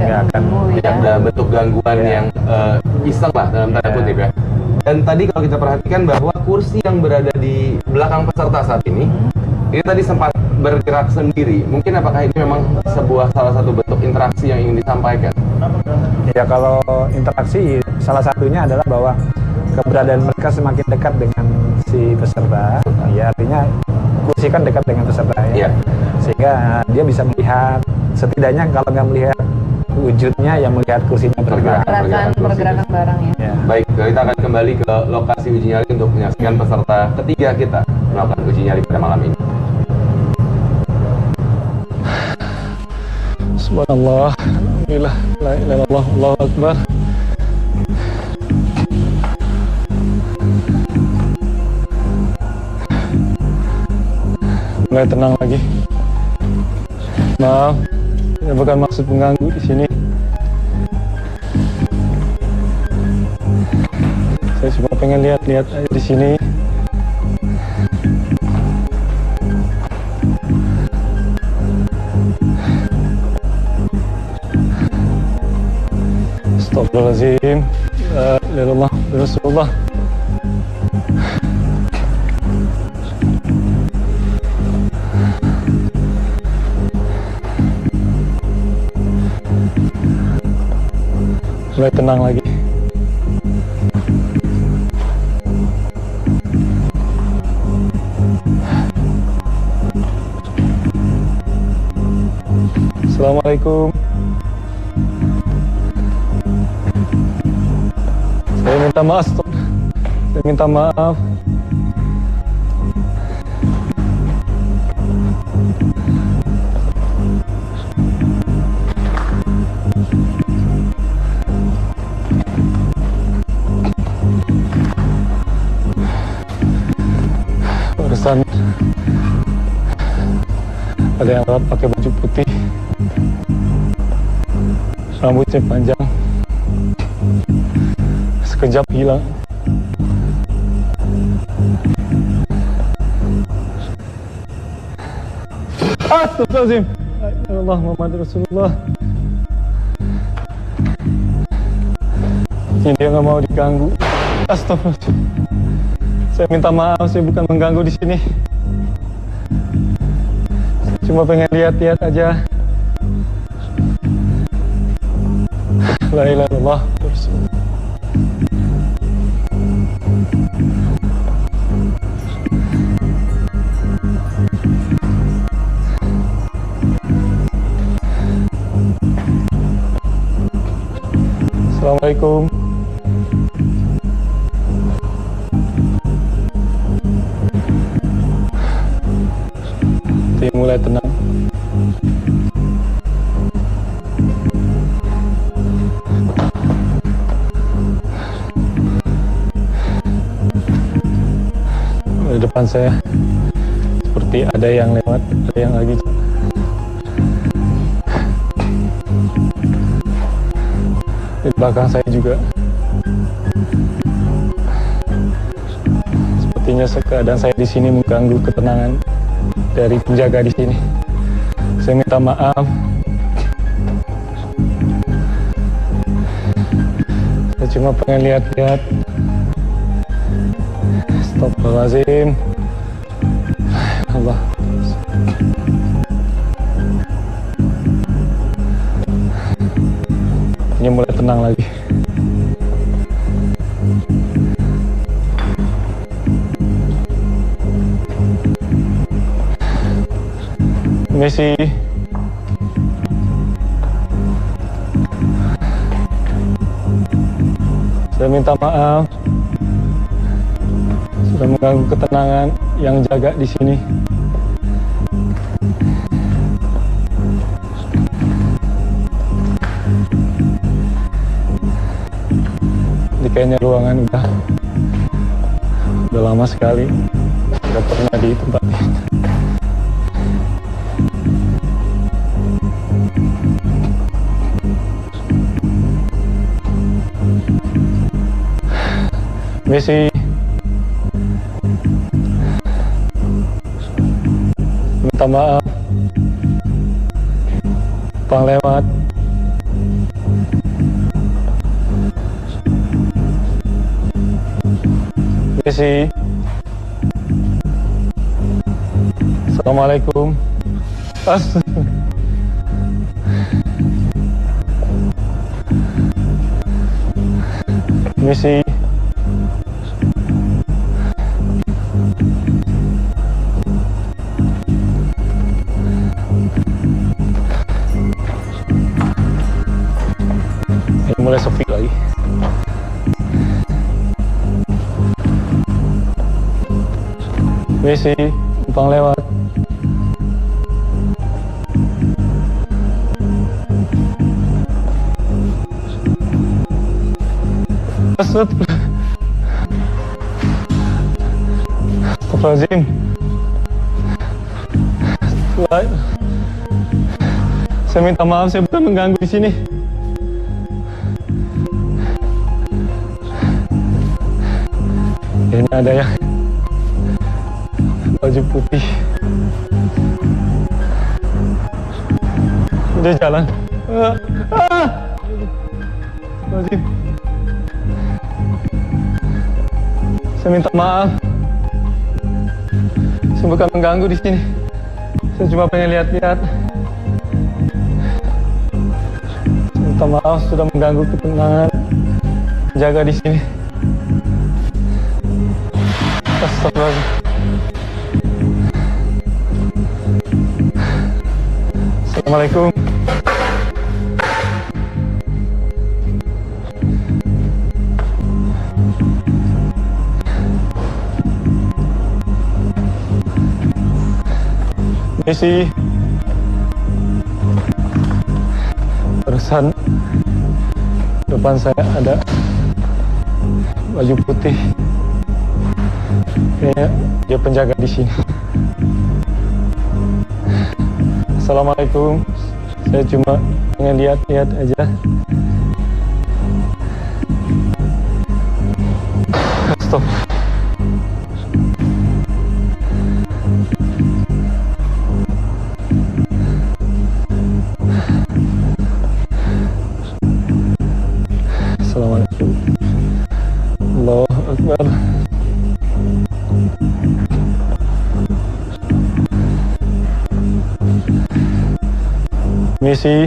akan. Tidak ada bentuk gangguan yang iseng lah dalam tanda kutip ya. Dan tadi kalau kita perhatikan bahwa kursi yang berada di belakang peserta saat ini tadi sempat bergerak sendiri. Mungkin apakah ini memang salah satu bentuk interaksi yang ingin disampaikan? Ya, kalau interaksi salah satunya adalah bahwa keberadaan mereka semakin dekat dengan si peserta. Ya, artinya kursi kan dekat dengan peserta ya. Sehingga dia bisa melihat, setidaknya kalau nggak melihat wujudnya, yang melihat kursinya bergerak. Pergerakan barang ya. Baik, kita akan kembali ke lokasi uji nyali untuk menyaksikan peserta ketiga kita melakukan uji nyali pada malam ini. Subhanallah. Alhamdulillah. La ilaha illallah. Allahu Akbar. Mulai tenang lagi. Maaf, ini bukan maksud mengganggu di sini. Saya cuma pengen lihat-lihat aja di sini. Astagfirullahaladzim. La ilaha illallah Rasulullah. mulai tenang lagi. Assalamualaikum. Saya minta maaf. Saya minta maaf. Barusan ada yang lewat pakai baju putih, rambutnya panjang, sekejap hilang. Astagfirullahaladzim. Ya Allah, Muhammad Rasulullah. Ini dia nggak mau diganggu. Astagfirullahaladzim. Saya minta maaf, saya bukan mengganggu di sini. Saya cuma pengen lihat-lihat aja. La ilaha illallah. Assalamualaikum. Mulai tenang. Di depan saya seperti ada yang lewat, ada yang lagi. Di belakang saya juga. Sepertinya keadaan saya di sini mengganggu ketenangan dari penjaga di sini. Saya minta maaf. Saya cuma pengen lihat-lihat. Astagfirullahaladzim. Allah. Ini mulai tenang lagi. Messi. Saya minta maaf sudah mengganggu ketenangan yang jaga di sini. Ini kayaknya ruangan udah lama sekali tidak pernah ditempatin. Messi, minta maaf, Bang lewat. Messi, Assalamualaikum. Messi. Mulai sepi lagi. Messi, numpang lewat. Astagfirullahaladzim. Saya minta maaf, saya bukan mengganggu di sini. Ini ada yang baju putih. Dia jalan. Wajib. Saya minta maaf. Saya bukan mengganggu di sini. Saya cuma pengen lihat-lihat. Saya Minta maaf sudah mengganggu ketenangan jaga di sini. Astagfirullah. Assalamualaikum. Misi. Barusan depan saya ada baju putih. Kayaknya dia penjaga di sini. Assalamualaikum. Saya cuma pengen lihat-lihat aja. Stop. Assalamualaikum. Allahu Akbar. Misi.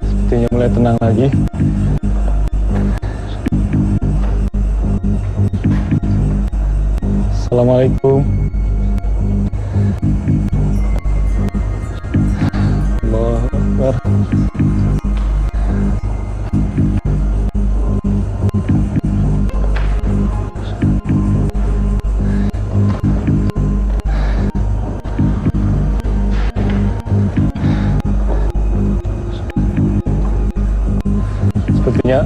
Sepertinya mulai tenang lagi. Assalamualaikum. Allahu Akbar. Sepertinya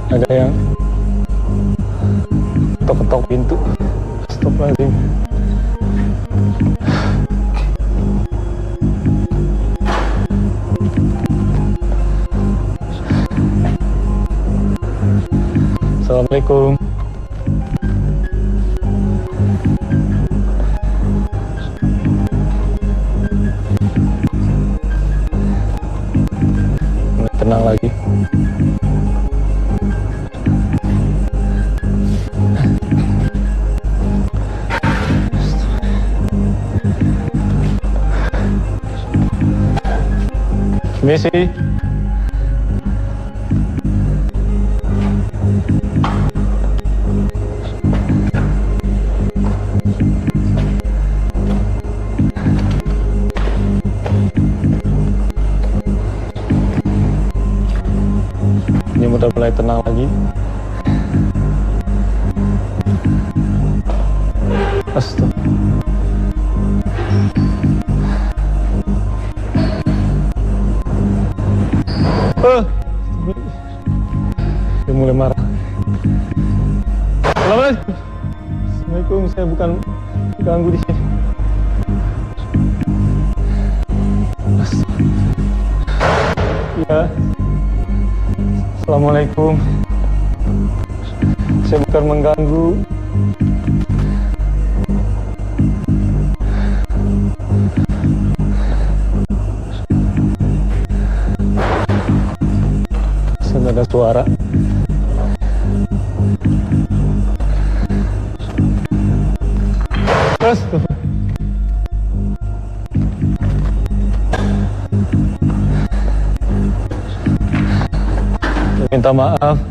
ada yang ketok-ketok pintu. Astagfirullahaladzim. Assalamualaikum. Tenang lagi. Misi. Ini udah mulai tenang lagi. Astaga. Dia mulai marah. Assalamualaikum. Saya bukan ganggu di sini. Ya. Assalamualaikum. Saya bukan mengganggu. Tidak ada suara. Astagfirullah. Minta maaf.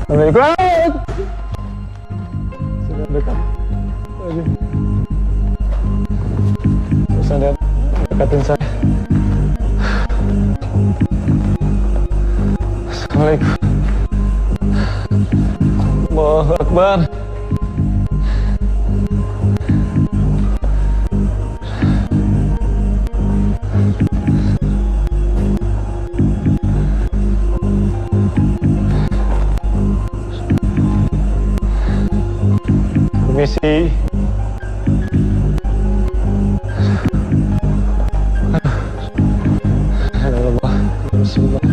Assalamualaikum. Sudah dekat lagi. Terus Anda dekatin saya. Assalamualaikum. Allahu Akbar. Permisi. Allah, Rasulullah.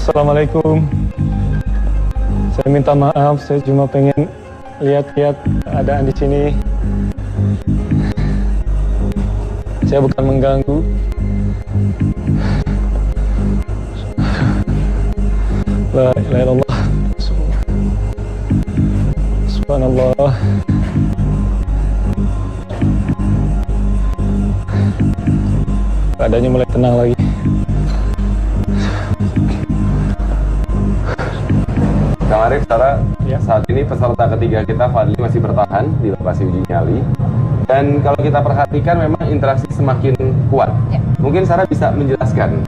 Assalamualaikum. Saya minta maaf, saya cuma pengen lihat-lihat keadaan di sini. Saya bukan mengganggu. La ilaha illallah. Subhanallah. Keadaannya mulai tenang lagi. Kang Arif, Sarah, Ya. saat ini peserta ketiga kita, Fadli, masih bertahan di lokasi uji nyali. Dan kalau kita perhatikan memang interaksi semakin kuat. Ya. Mungkin Sarah bisa menjelaskan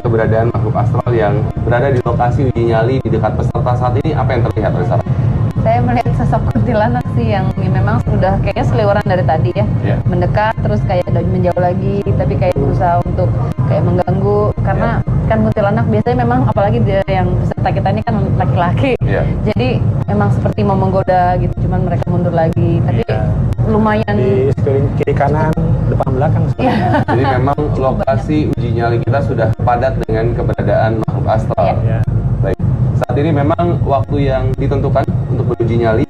keberadaan makhluk astral yang berada di lokasi uji nyali di dekat peserta saat ini, apa yang terlihat oleh Sarah? Saya melihat sosok kuntilanak sih yang memang sudah kayaknya seliweran dari tadi ya. Ya. Mendekat terus kayak menjauh lagi, tapi kayak berusaha untuk kayak mengganggu karena kan kuntilanak biasanya memang apalagi dia yang peserta kita ini kan laki-laki. Ya. Jadi memang seperti mau menggoda gitu, cuman mereka mundur lagi. Tapi Iya. lumayan Di sekeliling kiri kanan, depan belakang. Iya. Jadi memang lokasi uji nyali kita sudah padat dengan keberadaan makhluk astral. Iya. Ya. Baik. Saat ini memang waktu yang ditentukan untuk beruji nyali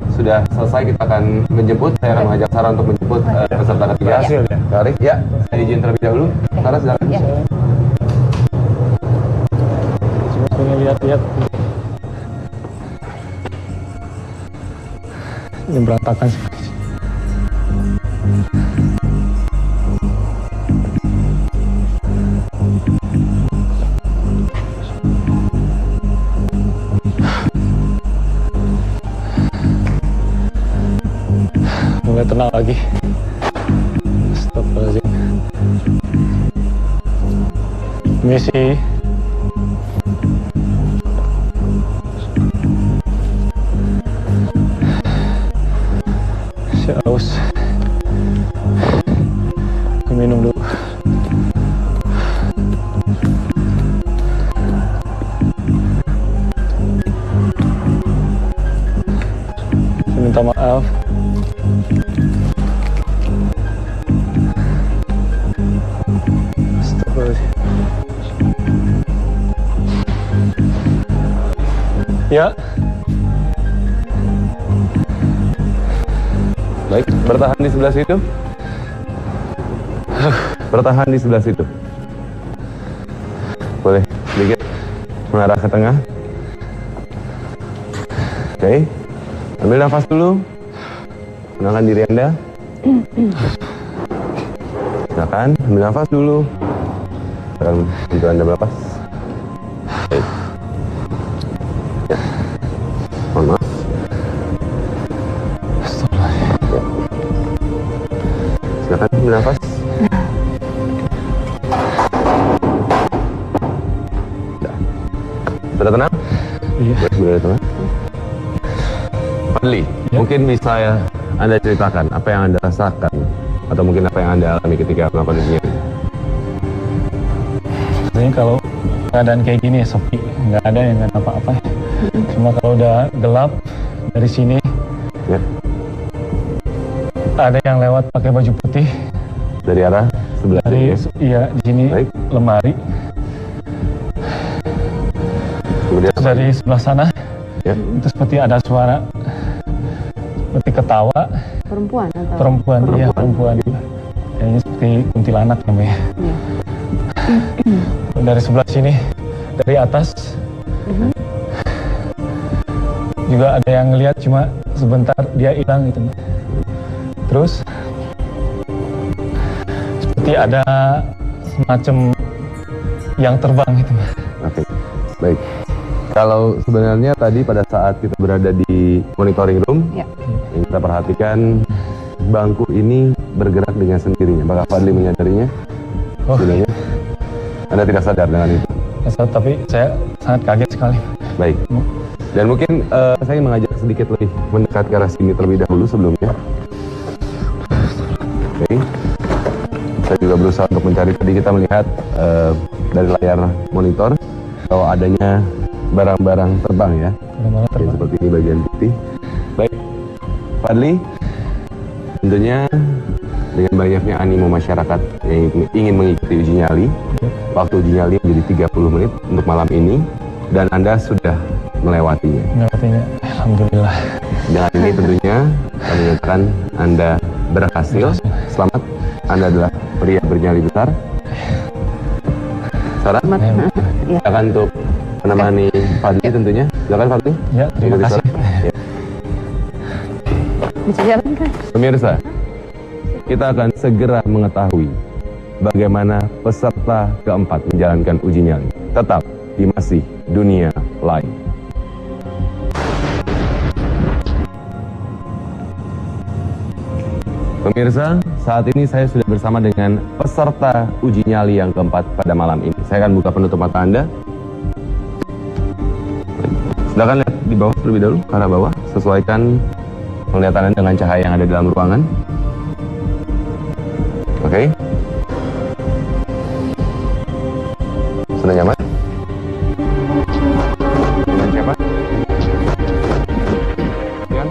sudah selesai. Kita akan menjemput. Saya akan mengajak Sarah untuk menjemput peserta ketiga. Berhasil ya. Kak Arif, ya, saya izin terlebih dahulu. Sarah, silakan. Ya. Cuma pengen lihat-lihat. Ini berantakan sih. Mulai tenang lagi. Astagfirullahaladzim. Misi. Saya haus. Aku minum dulu. Saya minta maaf. Astagfirullahaladzim. Ya. Baik, bertahan di sebelah situ. Bertahan di sebelah situ. Boleh sedikit mengarah ke tengah. Oke. Ambil nafas dulu. Tenangkan diri Anda. Silakan, ambil nafas dulu. Sekarang bantu Anda bernapas. Oke. Ya. Mohon maaf. Silakan ambil nafas. Sudah tenang? Iya. Sudah tenang. Fadli, Ya. mungkin bisa ya Anda ceritakan apa yang Anda rasakan atau mungkin apa yang Anda alami ketika melakukan uji nyali. Sebenarnya kalau keadaan kayak gini ya sepi, nggak ada yang nggak apa-apa. Cuma kalau udah gelap dari sini Ya. ada yang lewat pakai baju putih Dari arah sebelah dari sini. iya di sini Baik. lemari. Kemudian Terus dari sebelah sana ya. itu seperti ada suara seperti ketawa perempuan atau perempuan, iya perempuan. Kayaknya seperti kuntilanak namanya. Iya. Dari sebelah sini, dari atas juga ada yang ngelihat, cuma sebentar dia hilang gitu. Terus seperti ada semacam yang terbang gitu. Oke. Baik. Kalau sebenarnya tadi pada saat kita berada di monitoring room, Ya. yang kita perhatikan bangku ini bergerak dengan sendirinya. Apakah Fadli menyadarinya? Oh, Sebenarnya Anda tidak sadar dengan itu. tapi saya sangat kaget sekali. Baik. Dan mungkin saya ingin mengajak sedikit lebih mendekat ke arah sini terlebih dahulu sebelumnya. Oke. Saya juga berusaha untuk mencari, tadi kita melihat dari layar monitor bahwa adanya barang-barang terbang ya. Bagaimana Oke, terbang? seperti ini bagian putih. Baik. Fadli, tentunya dengan banyaknya animo masyarakat yang ingin mengikuti uji nyali. Waktu uji nyali menjadi 30 menit untuk malam ini, dan Anda sudah melewatinya. Melewatinya, alhamdulillah. Dengan ini tentunya kami menyatakan Anda berhasil. Selamat, Anda adalah pria bernyali besar. Sarah, Ya. silakan untuk menemani Fadli tentunya. Silakan Fadli. Ya, terima Fadli, kasih. Sarah. Ya. Bisa jalan kan? Pemirsa, kita akan segera mengetahui bagaimana peserta keempat menjalankan uji nyali. Tetap di Masih Dunia Lain. Pemirsa, saat ini saya sudah bersama dengan peserta uji nyali yang keempat pada malam ini. Saya akan buka penutup mata Anda. Silakan lihat di bawah terlebih dahulu, ke arah bawah. Sesuaikan penglihatan Anda dengan cahaya yang ada di dalam ruangan. Oke. Sudah nyaman? Dengan siapa? Ya.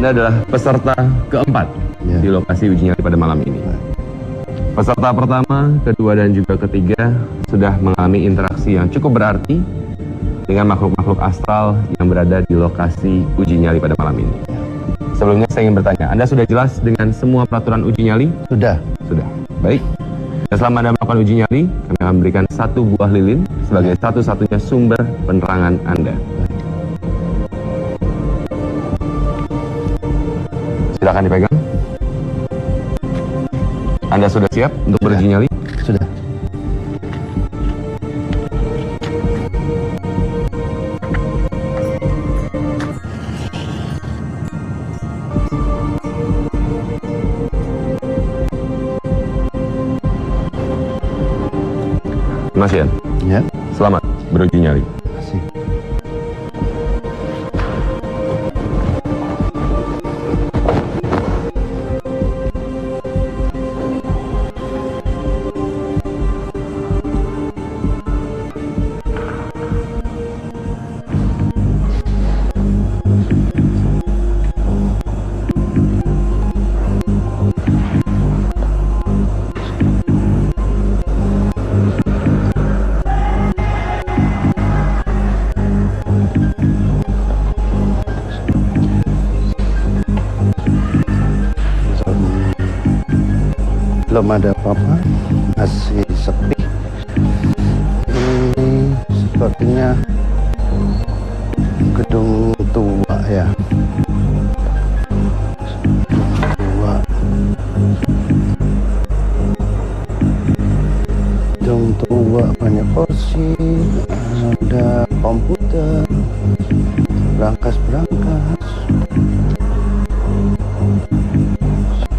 Anda adalah peserta keempat di lokasi uji nyali pada malam ini. Peserta pertama, kedua, dan juga ketiga sudah mengalami interaksi yang cukup berarti dengan makhluk-makhluk astral yang berada di lokasi uji nyali pada malam ini. Sebelumnya saya ingin bertanya, Anda sudah jelas dengan semua peraturan uji nyali? Sudah. Sudah. Baik. Dan selama Anda melakukan uji nyali, kami akan memberikan 1 buah lilin sebagai satu-satunya sumber penerangan Anda. Silakan dipegang. Anda sudah siap untuk beruji nyali? Sudah. Mas Yan, Ya. selamat beruji nyali. Masih. Belum ada apa-apa, masih sepi. Ini sepertinya gedung tua ya. Tua. Gedung tua, banyak kursi, ada komputer, berangkas-berangkas.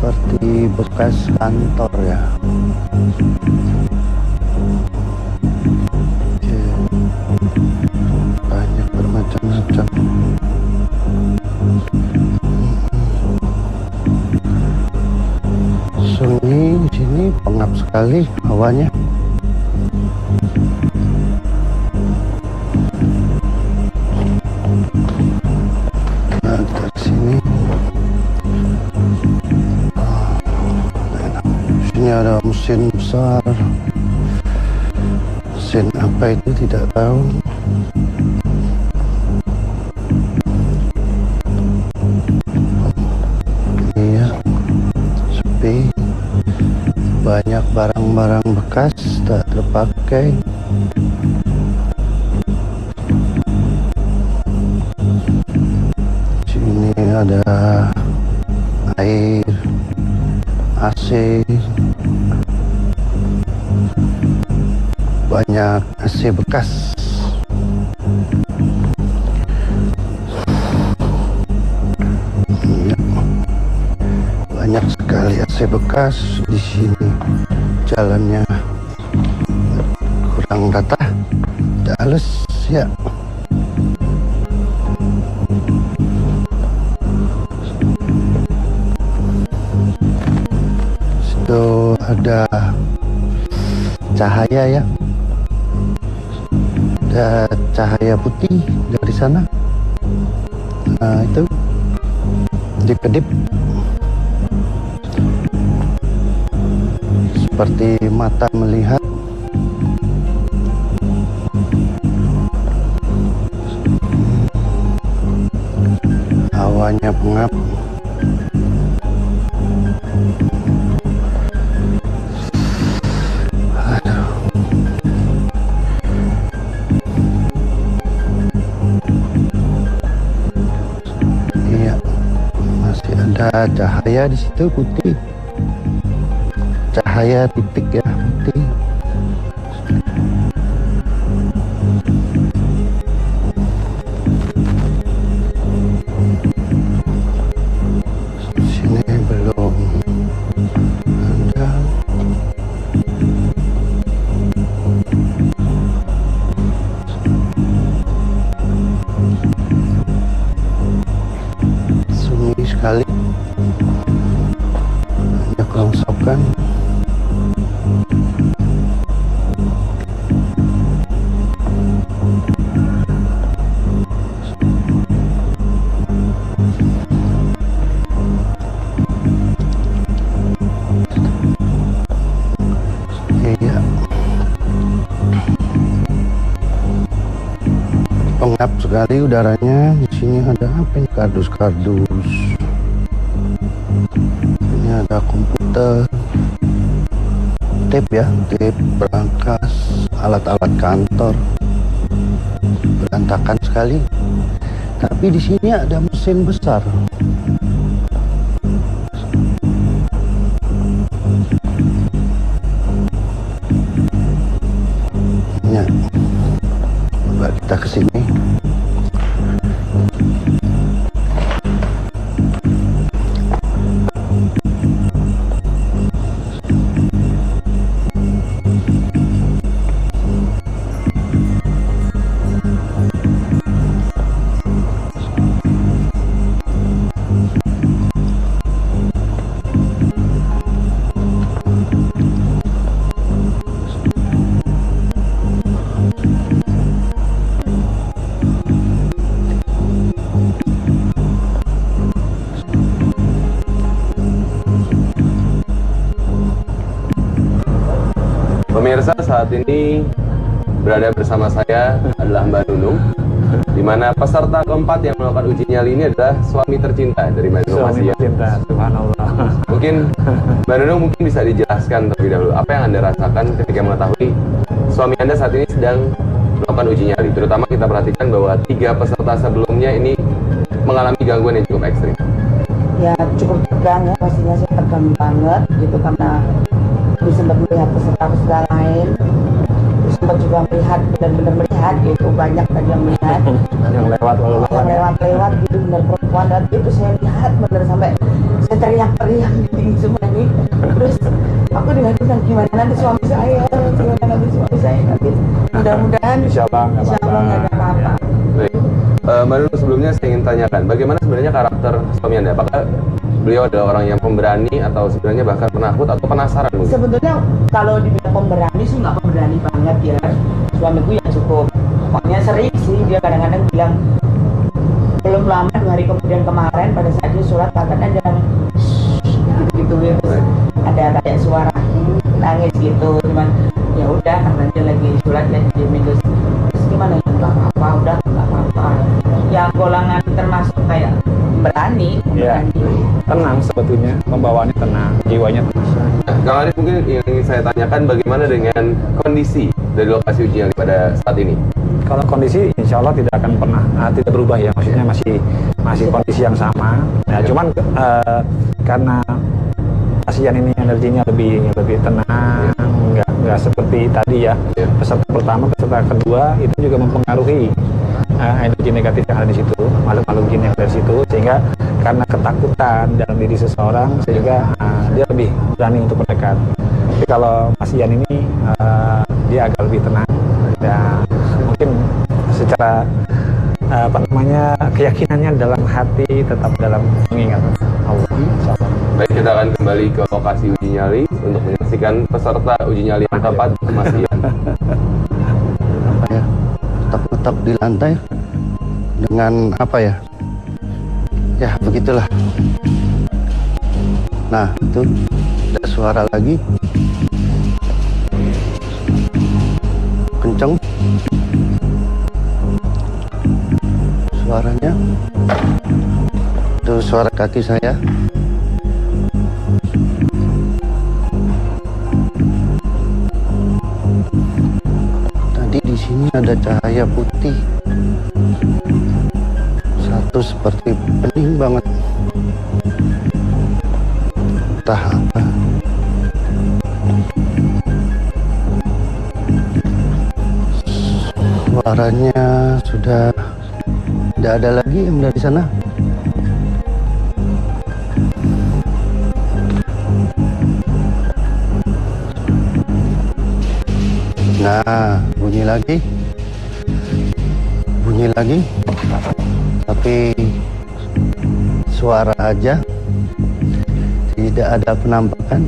Seperti bekas kantor ya. Banyak bermacam-macam. Sunyi di sini, pengap sekali hawanya. Nah, dari sini. Ini ada mesin besar. Mesin apa itu tidak tahu. Iya, sepi. Banyak barang-barang bekas tak terpakai. Sini ada air, AC. Banyak AC bekas. Ya. Banyak sekali AC bekas di sini. Jalannya kurang rata, tidak halus ya. Situ ada cahaya ya. Ada cahaya putih dari sana. Nah itu kedip-kedip. seperti mata melihat. Hawanya pengap. Aduh. Iya, masih ada cahaya di situ putih. Cahaya titik ya putih. Sini belum ada. Sunyi sekali. Banyak rongsokan. Iya. Pengap sekali udaranya. Di sini ada apa ini? Kardus-kardus. Ini ada komputer. Tape ya, tape, berangkas, alat-alat kantor. Berantakan sekali. Tapi di sini ada mesin besar. Ya. Coba kita ke sini. Pemirsa, saat ini berada bersama saya adalah Mbak Nunung, di mana peserta keempat yang melakukan uji nyali ini adalah suami tercinta dari Mbak Nunung. Suami tercinta, subhanallah. Mungkin Mbak Nunung mungkin bisa dijelaskan terlebih dahulu apa yang Anda rasakan ketika mengetahui suami Anda saat ini sedang melakukan uji nyali. Terutama kita perhatikan bahwa 3 peserta sebelumnya ini mengalami gangguan yang cukup ekstrim. Ya cukup tegang ya, pastinya saya tegang banget gitu karena sempat melihat peserta-peserta lain, sempat juga melihat, benar-benar melihat gitu, banyak tadi yang melihat Yang lewat yang lewat gitu, benar perempuan, dan itu saya lihat benar sampai saya teriak-teriak gitu semua ini. Terus aku dengan gimana nanti suami saya nanti mudah-mudahan Insya Allah nggak apa-apa. nggak ada apa-apa. Baik. Mbak Nunung, sebelumnya saya ingin tanyakan, bagaimana sebenarnya karakter suami Anda? Apakah beliau adalah orang yang pemberani atau sebenarnya bahkan penakut atau penasaran mungkin? Sebetulnya kalau dibilang pemberani sih nggak pemberani banget ya. Suamiku ya cukup, pokoknya sering sih dia kadang-kadang bilang, belum lama 2 hari kemudian kemarin pada saat dia sholat katanya jangan gitu-gitu ya. Terus ada kayak suara nangis gitu, cuman ya udah karena dia lagi sholat ya dia minus. Terus gimana ya, nggak apa-apa, udah nggak apa-apa. Ya golongan termasuk kayak berani, Ya, tenang sebetulnya, pembawaannya tenang, jiwanya tenang. Nah, Kang Arif, mungkin yang ingin saya tanyakan bagaimana dengan kondisi dari lokasi uji nyali pada saat ini? Kalau kondisi insya Allah tidak akan pernah tidak berubah ya, maksudnya masih kondisi yang sama. Nah, cuman karena pasien ini energinya lebih tenang, nggak seperti tadi ya. Peserta pertama, peserta kedua itu juga mempengaruhi energi negatif yang ada di situ, makhluk-makhluk jin yang ada di situ, sehingga karena ketakutan dalam diri seseorang sehingga dia lebih berani untuk mendekat. Tapi kalau pasien ini dia agak lebih tenang dan mungkin secara keyakinannya dalam hati tetap dalam mengingat Allah. Insyaallah. Baik, kita akan kembali ke lokasi uji nyali untuk menyaksikan peserta uji nyali yang keempat, Mas Ian. Ya, tetap di lantai dengan apa ya? Ya begitulah. Nah itu ada suara lagi. kenceng suaranya. Itu suara kaki saya. Tadi di sini ada cahaya putih. Satu seperti bening banget. Entah apa. Suaranya sudah tidak ada lagi yang dari sana. Nah, bunyi lagi, tapi suara aja, tidak ada penampakan.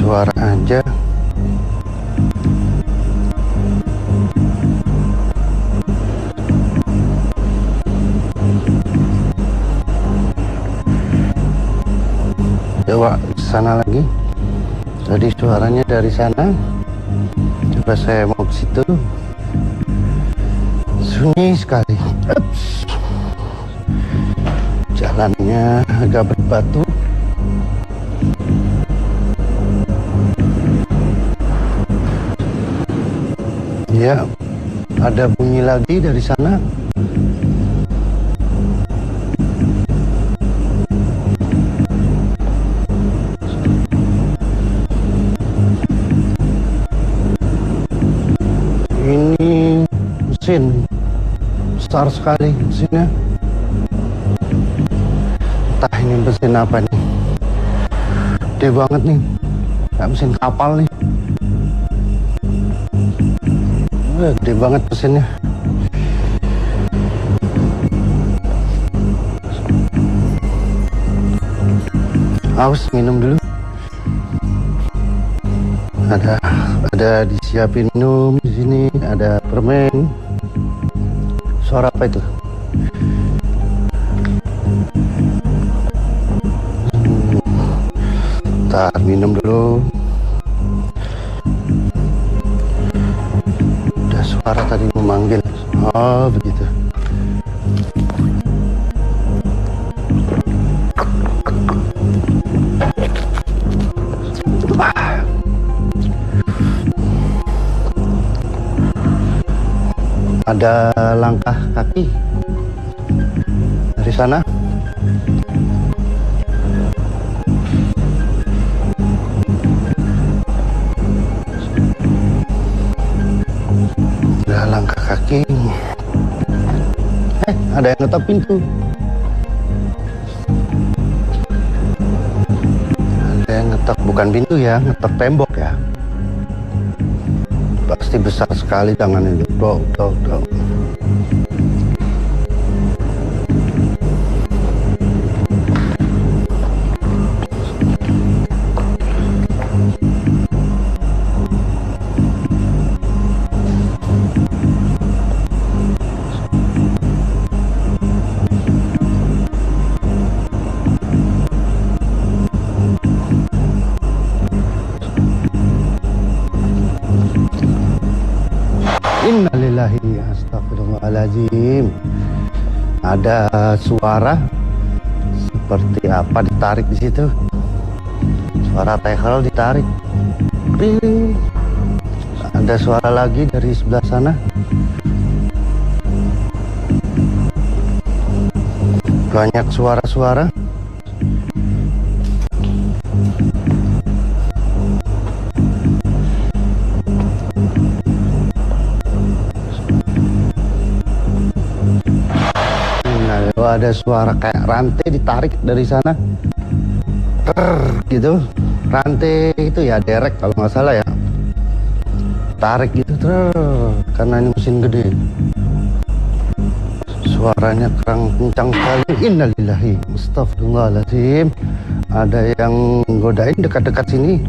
Suara aja. Coba sana lagi. Tadi suaranya dari sana. Coba saya mau ke situ. Sunyi sekali. Ups. Jalannya agak berbatu. Ya, ada bunyi lagi dari sana. Ini mesin besar sekali mesinnya. Entah ini mesin apa nih. Gede banget nih. Kayak mesin kapal nih. Gede banget mesinnya. Haus, minum dulu. Ada disiapin minum di sini, ada permen. Suara apa itu? Ntar minum dulu. Ada suara tadi memanggil. Oh begitu. Ada langkah kaki dari sana. Ada langkah kaki. Ada yang ngetok pintu. Ada yang ngetok, bukan pintu ya, ngetok tembok ya. Pasti besar sekali tangannya. Dok. Innalillahi astagfirullahaladzim. Ada suara seperti apa ditarik di situ. Suara tehel ditarik. Ring. Ada suara lagi dari sebelah sana. Banyak suara-suara. Ada suara kayak rantai ditarik dari sana. Gitu. Rantai itu ya derek kalau nggak salah ya. Tarik gitu. Karena ini mesin gede. Suaranya kencang sekali. Innalillahi astagfirullahaladzim. Ada yang godain dekat-dekat sini.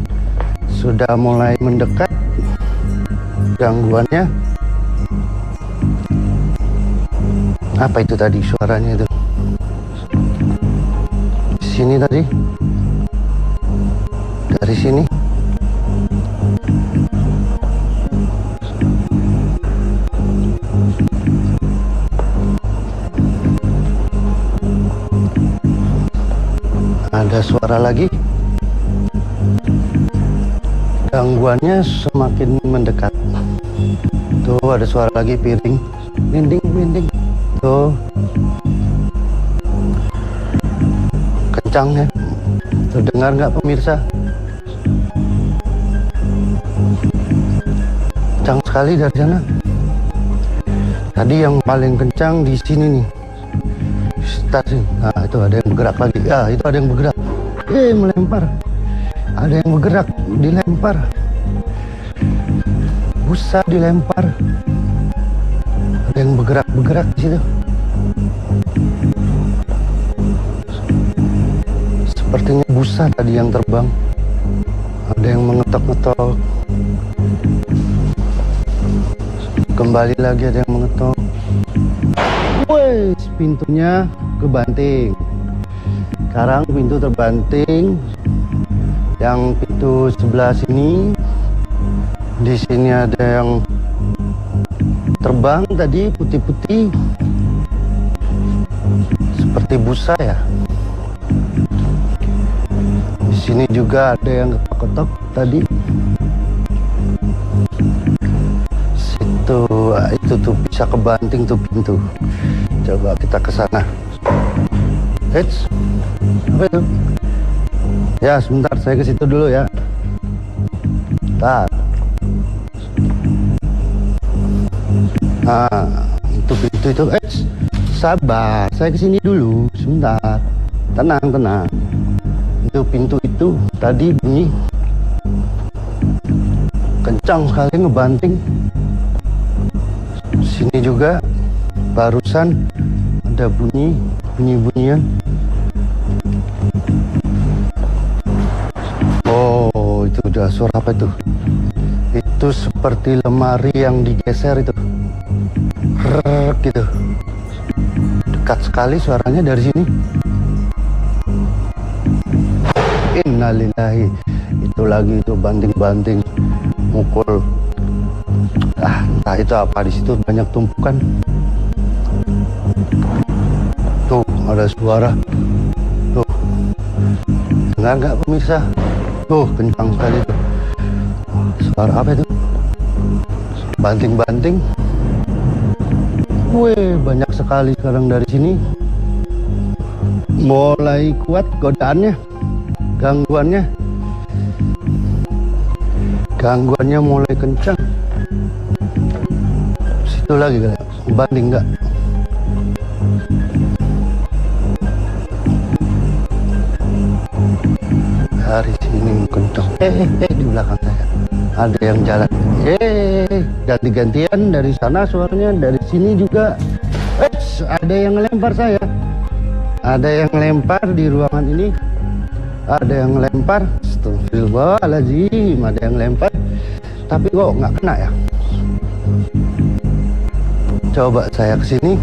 Sudah mulai mendekat gangguannya. Apa itu tadi suaranya itu? Di sini tadi. dari sini. Ada suara lagi. Gangguannya semakin mendekat. Tuh ada suara lagi, piring, dinding. Tuh kencang ya. Terdengar nggak pemirsa? Kencang sekali dari sana. Tadi yang paling kencang di sini nih. Stasiun. Nah itu ada yang bergerak lagi. Ah itu ada yang bergerak. Melempar. Ada yang bergerak, dilempar. Busa dilempar. Ada yang bergerak di situ. Sepertinya busa tadi yang terbang. Ada yang mengetok-ngetok. Kembali lagi ada yang mengetok. Wes, pintunya kebanting. Sekarang pintu terbanting. Yang pintu sebelah sini. Di sini ada yang terbang tadi, putih-putih. Seperti busa ya. Di sini juga ada yang ketok-ketok tadi. Itu tuh bisa kebanting tuh pintu. Coba kita ke sana. Eits, apa itu? Ya sebentar, saya ke situ dulu ya. Bentar. Nah, itu pintu itu. Eits, sabar, saya ke sini dulu. Sebentar. Tenang. Itu pintu itu tadi bunyi kencang sekali, ngebanting. Sini juga barusan ada bunyi-bunyian. Oh, itu udah suara apa itu? Itu seperti lemari yang digeser itu. Rrrr, gitu. Dekat sekali suaranya dari sini. Innalillahi. Itu lagi itu banting-banting, mukul. Entah itu apa, di situ banyak tumpukan. Tuh ada suara. Tuh, dengar nggak pemirsa? Tuh kencang sekali tuh. Suara apa itu? Banting-banting. Wih, banyak sekali sekarang dari sini. Mulai kuat godaannya, gangguannya mulai kencang. Situ lagi kali, banding nggak? Dari sini kencang. Di belakang saya ada yang jalan. Ganti-gantian, dari sana suaranya, dari sini juga. Ada yang ngelempar saya. Ada yang ngelempar di ruangan ini. Ada yang ngelempar. Astagfirullahaladzim, ada yang ngelempar. Tapi kok nggak kena ya? Coba saya ke sini.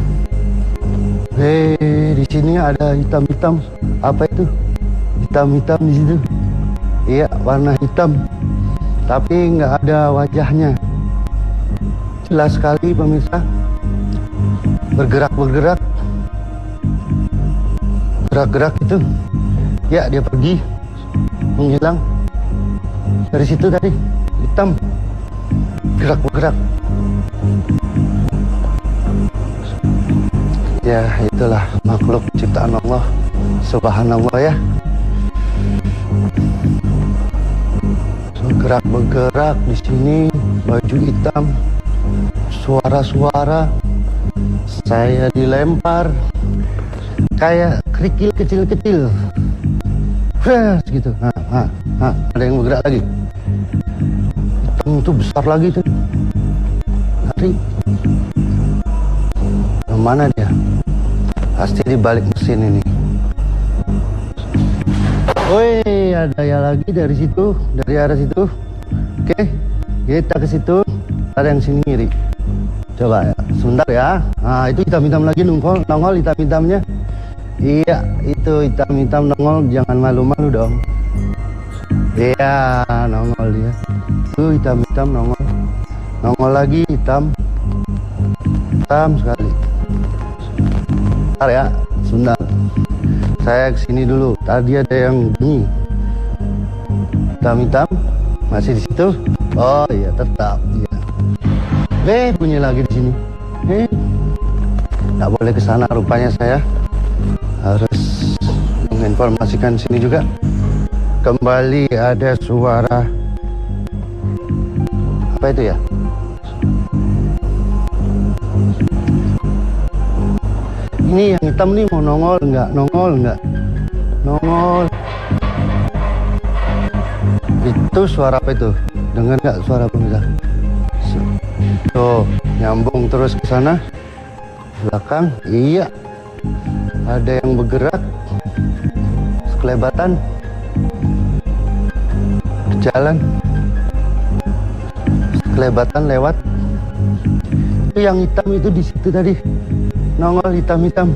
Di sini ada hitam-hitam. Apa itu? Hitam-hitam di situ. Iya, warna hitam. Tapi nggak ada wajahnya. Jelas sekali pemirsa. Bergerak. Gerak-gerak itu. Ya, dia pergi. Menghilang. Dari situ tadi. Hitam. Bergerak. Ya, itulah makhluk ciptaan Allah. Subhanallah ya. Bergerak di sini, baju hitam, suara-suara, saya dilempar kayak kerikil kecil-kecil, gitu. Ada yang bergerak lagi. Hitam itu besar lagi tuh. Lari. Mana dia? Pasti di balik mesin ini. Woi, ada ya lagi dari situ, dari arah situ. Oke, kita ke situ. Ada yang sini ngiri. Coba ya, sebentar ya. Nah, itu hitam-hitam lagi nongol hitam-hitamnya. Iya, itu hitam-hitam nongol. Jangan malu-malu dong. Iya, nongol dia. Tuh hitam-hitam nongol. Nongol lagi hitam. Hitam sekali. Bentar ya, sebentar. Saya kesini dulu. Tadi ada yang bunyi. Hitam-hitam masih di situ. Oh iya, tetap. Iya. Bunyi lagi di sini. Nggak boleh ke sana rupanya saya. Harus menginformasikan sini juga. Kembali ada suara. Apa itu ya? Ini yang hitam nih mau nongol nggak? Nongol nggak? Nongol. Itu suara apa itu? Dengar nggak suara pemirsa? Tuh, nyambung terus ke sana. Belakang, iya. Ada yang bergerak. Sekelebatan. Berjalan. Sekelebatan lewat. Itu yang hitam itu di situ tadi. Nongol hitam-hitam.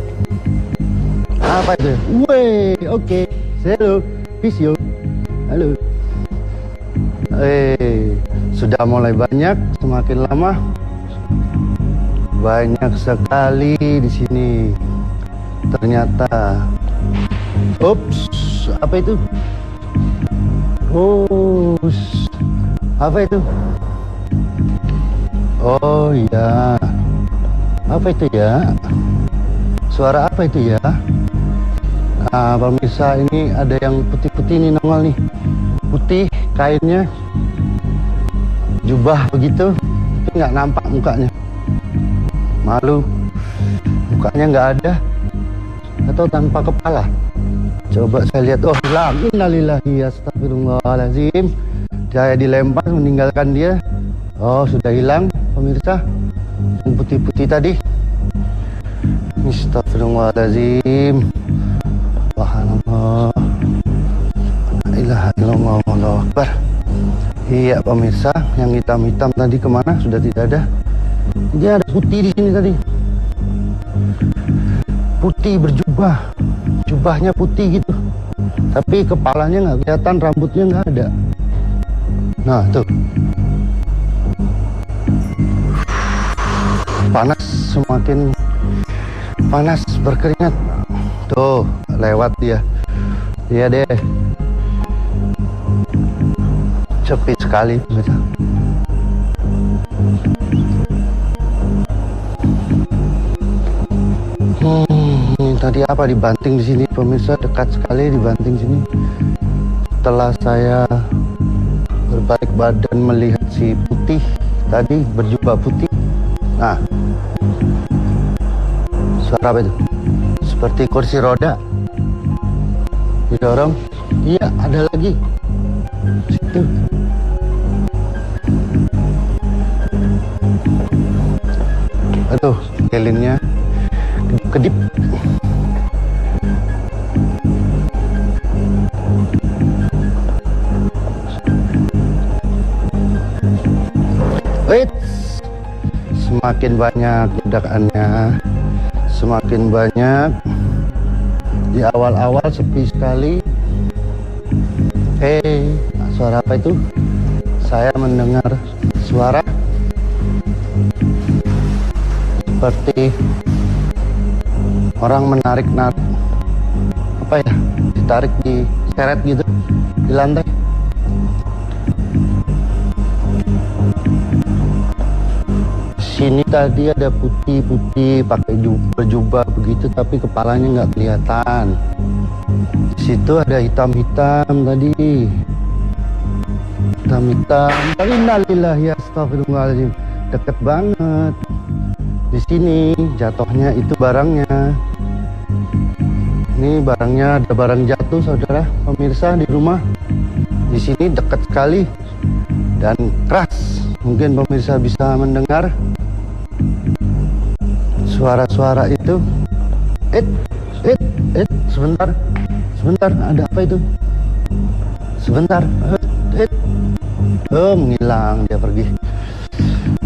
Apa itu? Weh, oke. Hello, peace yo. Halo. Sudah mulai banyak, semakin lama banyak sekali di sini. Ternyata, ups, apa itu? Oh, apa itu? Oh iya. Apa itu ya? Suara apa itu ya? Nah, pemirsa, ini ada yang putih-putih nih nongol nih. Putih kainnya, jubah begitu, tapi nggak nampak mukanya. Malu, mukanya nggak ada, atau tanpa kepala. Coba saya lihat, oh hilang. Innalillahi astagfirullahaladzim. Saya dilempar meninggalkan dia. Oh sudah hilang pemirsa. Yang putih-putih tadi. Astagfirullahaladzim. Subhanallah. La ilaha illallah, Allahu akbar. Iya pemirsa, yang hitam-hitam tadi kemana? Sudah tidak ada. Dia ada putih di sini tadi. Putih berjubah, jubahnya putih gitu. Tapi kepalanya nggak kelihatan, rambutnya nggak ada. Nah tuh, panas, semakin panas, berkeringat. Tuh, lewat dia. Iya deh. Sepi sekali pemirsa. Ini tadi apa dibanting di sini pemirsa, dekat sekali dibanting sini. Setelah saya berbalik badan melihat si putih tadi berjubah putih. Nah, suara apa itu? Seperti kursi roda didorong. Iya, ada lagi situ. Aduh, lilinnya kedip. Wait, semakin banyak ledakannya, semakin banyak. Di awal-awal sepi sekali. Suara apa itu? Saya mendengar suara seperti orang menarik apa ya, ditarik di seret gitu di lantai. Sini tadi ada putih-putih pakai berjubah begitu, tapi kepalanya nggak kelihatan. Di situ ada hitam-hitam tadi, hitam-hitam. Innalillahi astagfirullahaladzim. Deket banget. Di sini jatuhnya itu barangnya. Ini barangnya, ada barang jatuh saudara pemirsa di rumah. Di sini dekat sekali dan keras. Mungkin pemirsa bisa mendengar suara-suara itu. Sebentar, ada apa itu? Sebentar. Menghilang, dia pergi.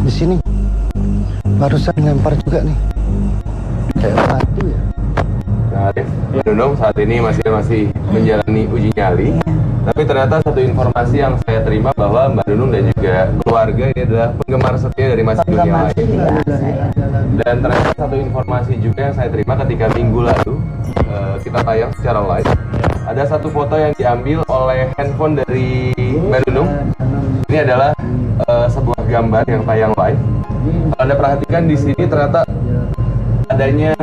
Di sini barusan lempar juga nih. Kayak batu ya. Nah, Arif, Nunung saat ini masih menjalani uji nyali Tapi ternyata satu informasi yang saya terima bahwa Mbak Nunung dan juga keluarga ini adalah penggemar setia dari Masjid Dunia Penggemar Lain. setia saya. Dan ternyata satu informasi juga yang saya terima ketika minggu lalu kita tayang secara live, ada satu foto yang diambil oleh handphone dari Mbak Nunung. Ini adalah sebuah gambar yang tayang live. Kalau Anda perhatikan di sini ternyata adanya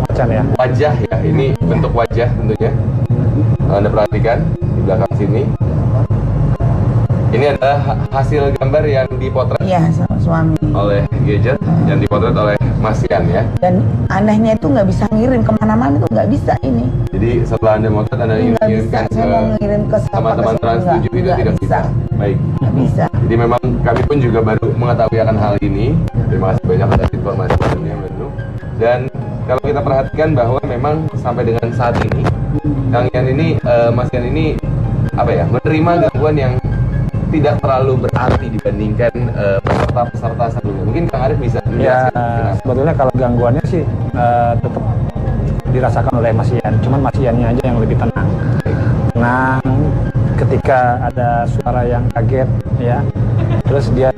Macan ya. wajah ya, ini bentuk wajah tentunya. Kalau Anda perhatikan di belakang sini, ini adalah hasil gambar yang dipotret Iya, sama suami. oleh Gadget dan dipotret oleh Mas Yan ya. Dan anehnya itu nggak bisa ngirim kemana-mana, itu nggak bisa ini. Jadi setelah Anda motret, Anda ingin Nggak bisa, mengirimkan saya mau ngirim ke siapa, teman-teman ke Trans siapa, 7 itu nggak tidak bisa. Baik. Nggak bisa. Jadi memang kami pun juga baru mengetahui akan hal ini. Terima kasih banyak atas informasi sebelumnya, Mbak Nunung. Dan kalau kita perhatikan bahwa memang sampai dengan saat ini, Kang Yan ini, Mas Yan ini apa ya, menerima gangguan yang tidak terlalu berarti dibandingkan peserta-peserta sebelumnya. Mungkin Kang Arif bisa Ya, menjelaskan. kenapa? sebetulnya kalau gangguannya sih tetap dirasakan oleh Mas Ian, cuman Mas Iannya aja yang lebih tenang. Nah, ketika ada suara yang kaget ya, terus dia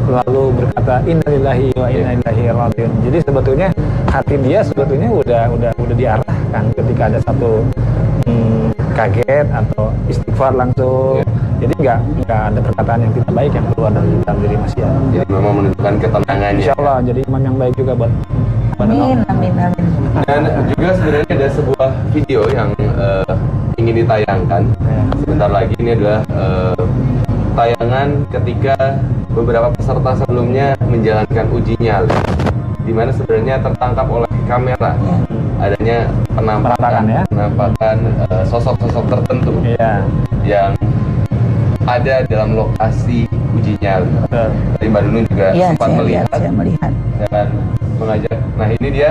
lalu berkata innalillahi wa inna ilaihi rajiun. Jadi sebetulnya hati dia sebetulnya udah diarahkan ketika ada satu kaget atau istighfar langsung. Jadi nggak ada perkataan yang tidak baik yang keluar dari dalam diri Mas Ian. Jadi memang menunjukkan ketenangannya. Insya Allah jadi imam yang baik juga buat Amin, amin, amin. Dan juga sebenarnya ada sebuah video yang ingin ditayangkan. Sebentar lagi ini adalah tayangan ketika beberapa peserta sebelumnya menjalankan uji nyali, di mana sebenarnya tertangkap oleh kamera adanya Penampakan, ya? penampakan sosok-sosok tertentu Iya. yang ada dalam lokasi uji nyali. Betul. Tadi Mbak Nunung juga Iya, sempat saya melihat. lihat, saya melihat. Saya akan mengajak. Nah ini dia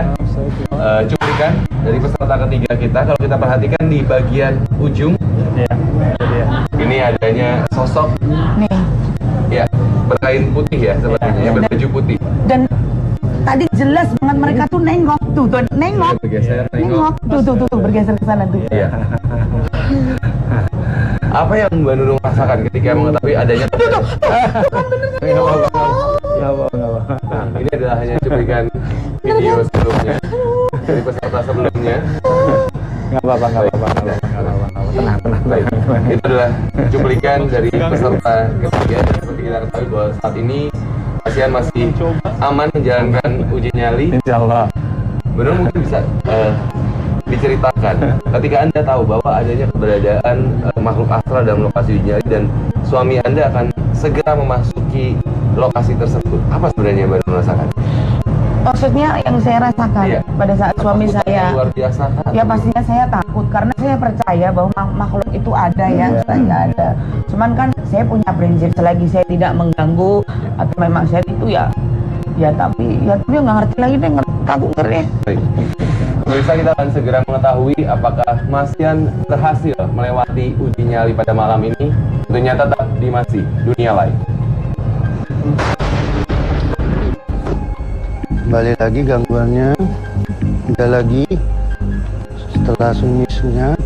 cuplikan dari peserta ketiga kita. Kalau kita perhatikan di bagian ujung, Iya. Itu dia. ini adanya sosok Nih, ya berkain putih ya sepertinya, ya, berbaju putih. dan tadi jelas banget mereka tuh nengok tuh, nengok. Bergeser, Nengok tuh bergeser ke sana tuh. Iya. Apa yang Mbak Nunung rasakan ketika mengetahui adanya? Ya Allah, nggak apa. Nah, ini adalah hanya cuplikan video sebelumnya dari peserta sebelumnya. Nggak apa-apa. Tenang. Baik, itu adalah cuplikan dari peserta ketiga. Dan seperti kita ketahui bahwa saat ini pasien masih aman menjalankan uji nyali. Insya Allah. Benar mungkin bisa diceritakan ketika Anda tahu bahwa adanya keberadaan makhluk astral dalam lokasi uji nyali dan suami Anda akan segera memasuki lokasi tersebut. Apa sebenarnya yang Mbak Nunung rasakan? Maksudnya yang saya rasakan Iya. pada saat suami Ketakutan saya, yang luar biasa kan? ya pastinya saya takut karena saya percaya bahwa makhluk itu ada ya, saya ada. Cuman kan saya punya prinsip, selagi saya tidak mengganggu atau memang saya itu ya tapi dia nggak ngerti lagi deh, kagum ngeri. Baik. Pemirsa, kita akan segera mengetahui apakah Mas Yan berhasil melewati uji nyali pada malam ini. Tentunya tetap di Masih Dunia Lain. Kembali lagi gangguannya, udah lagi setelah sunyi senyap,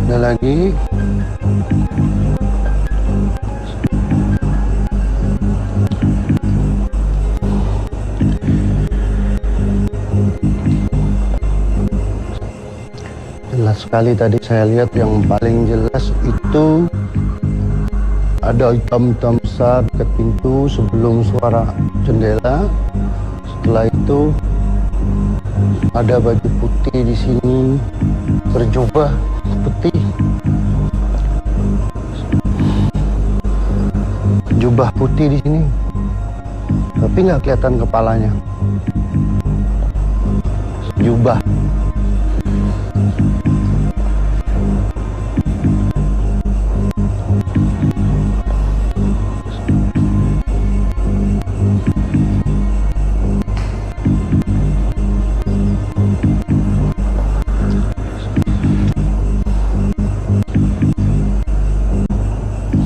udah lagi. Jelas sekali tadi saya lihat, yang paling jelas itu ada hitam-hitam besar dekat pintu sebelum suara jendela. Setelah itu ada baju putih di sini, berjubah putih, jubah putih di sini, tapi nggak kelihatan kepalanya. Jubah.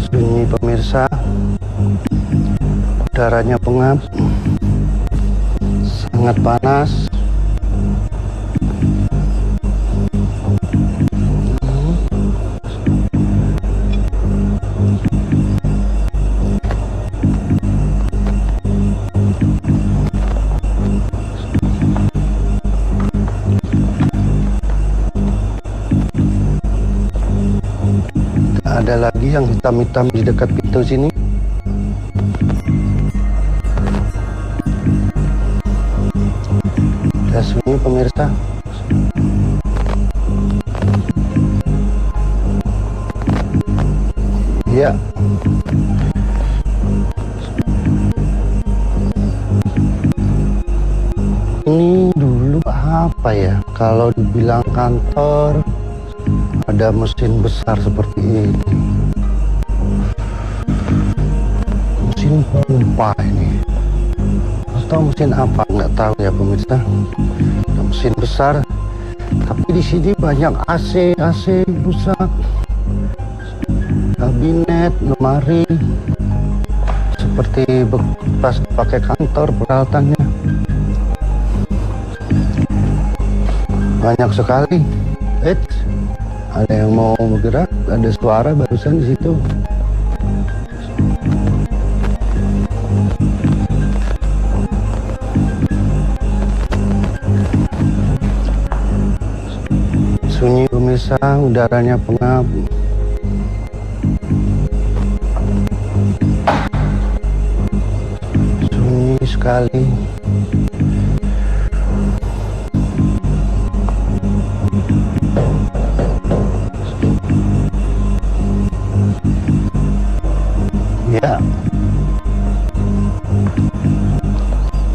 Sunyi pemirsa, udaranya pengap, sangat panas. Ada lagi yang hitam-hitam di dekat pintu sini. Udah sunyi pemirsa. Ya. Ini dulu apa ya? Kalau dibilang kantor, ada mesin besar seperti ini. Mesin pompa ini. Atau mesin apa? Nggak tahu ya pemirsa. Ada mesin besar. Tapi di sini banyak AC rusak. Kabinet, lemari, seperti bekas pakai kantor peralatannya. Banyak sekali. Ada yang mau bergerak, ada suara barusan di situ. Sunyi pemirsa, udaranya pengap. Sunyi sekali. Ya,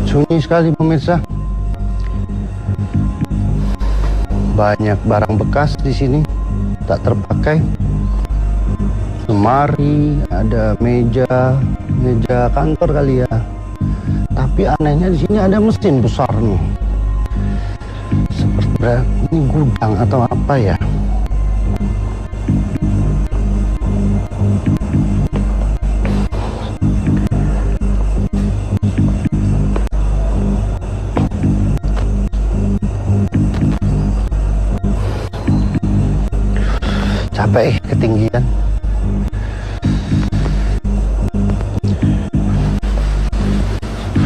sunyi sekali pemirsa. Banyak barang bekas di sini tak terpakai. Lemari, ada meja kantor kali ya. Tapi anehnya di sini ada mesin besar nih. Seperti ini gudang atau apa ya? Capek ketinggian.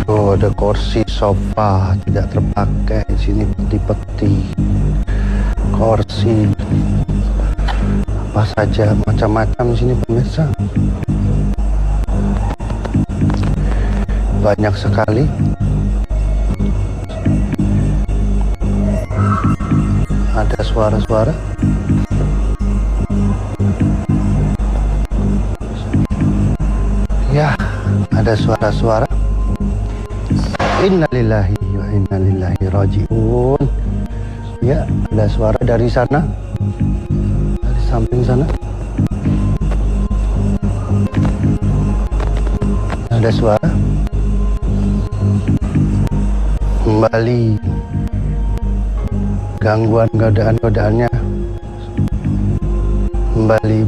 Oh, ada kursi sofa tidak terpakai di sini, peti-peti, kursi, apa saja macam-macam di sini pemirsa. Banyak sekali. Ada suara-suara. Ya, ada suara-suara. Innalillahi wa inna ilaihi raji'un. Ya, ada suara dari sana, dari samping sana. Ada suara. Kembali gangguan godaan-godaannya kembali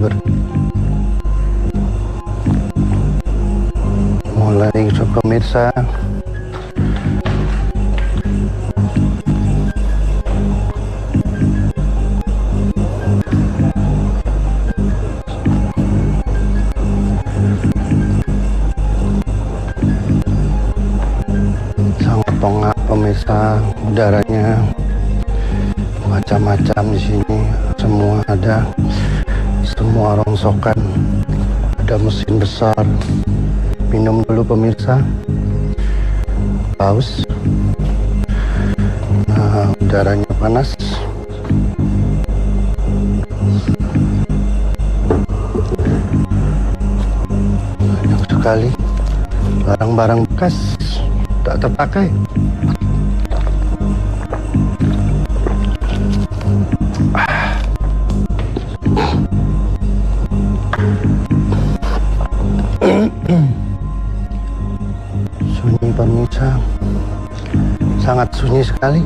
mulai pemirsa. Sangat pengap pemirsa, udaranya macam-macam di sini, semua ada, semua rongsokan. Ada mesin besar. Minum dulu pemirsa, haus. Nah, udaranya panas. Banyak sekali barang-barang bekas tak terpakai. Sunyi pemirsa, sangat sunyi sekali.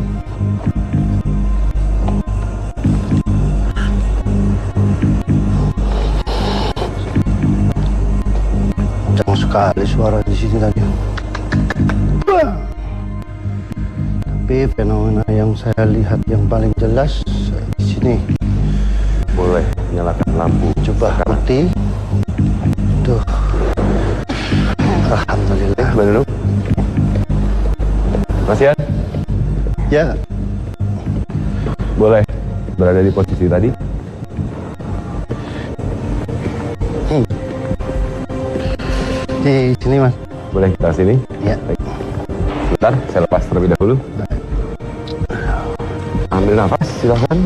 Kencang sekali suara di sini tadi. Tapi fenomena yang saya lihat yang paling jelas di sini. Boleh nyalakan lampu. Coba mati. Tuh. Alhamdulillah. Benar. Mas Yan, Ya, boleh berada di posisi tadi. Di sini mas. Boleh kita sini? Ya. Baik. Bentar, saya lepas terlebih dahulu. Ambil nafas, silakan.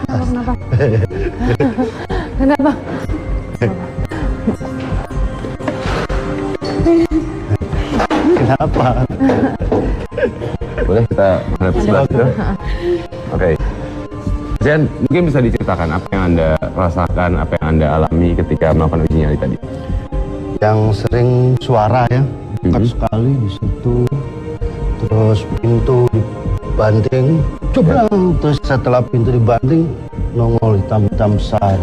Kenapa? Kenapa? Kenapa? Boleh kita menghadap sebelah situ? Oke. Jen, mungkin bisa diceritakan apa yang Anda rasakan, apa yang Anda alami ketika melakukan uji nyali tadi? Yang sering suara ya, dekat sekali di situ. Terus pintu dibanting, cobrang. Terus setelah pintu dibanting, nongol hitam-hitam besar.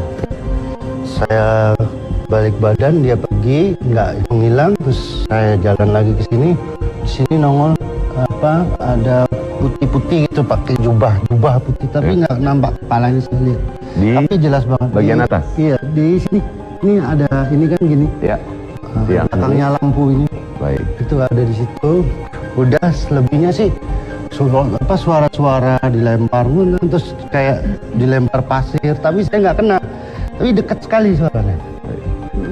Saya balik badan, dia pergi, nggak hilang. Terus saya jalan lagi ke sini. Di sini nongol apa? Ada putih-putih gitu, pakai jubah putih, tapi nggak nampak kepalanya saya lihat. Di Tapi jelas banget. bagian Di- atas? Iya, di sini. Ini ada, ini kan gini. Ya. Yang Belakangnya lampu ini. Baik. Itu ada di situ. Udah selebihnya sih suara-suara dilempar terus kayak dilempar pasir, tapi saya nggak kena, tapi dekat sekali suaranya.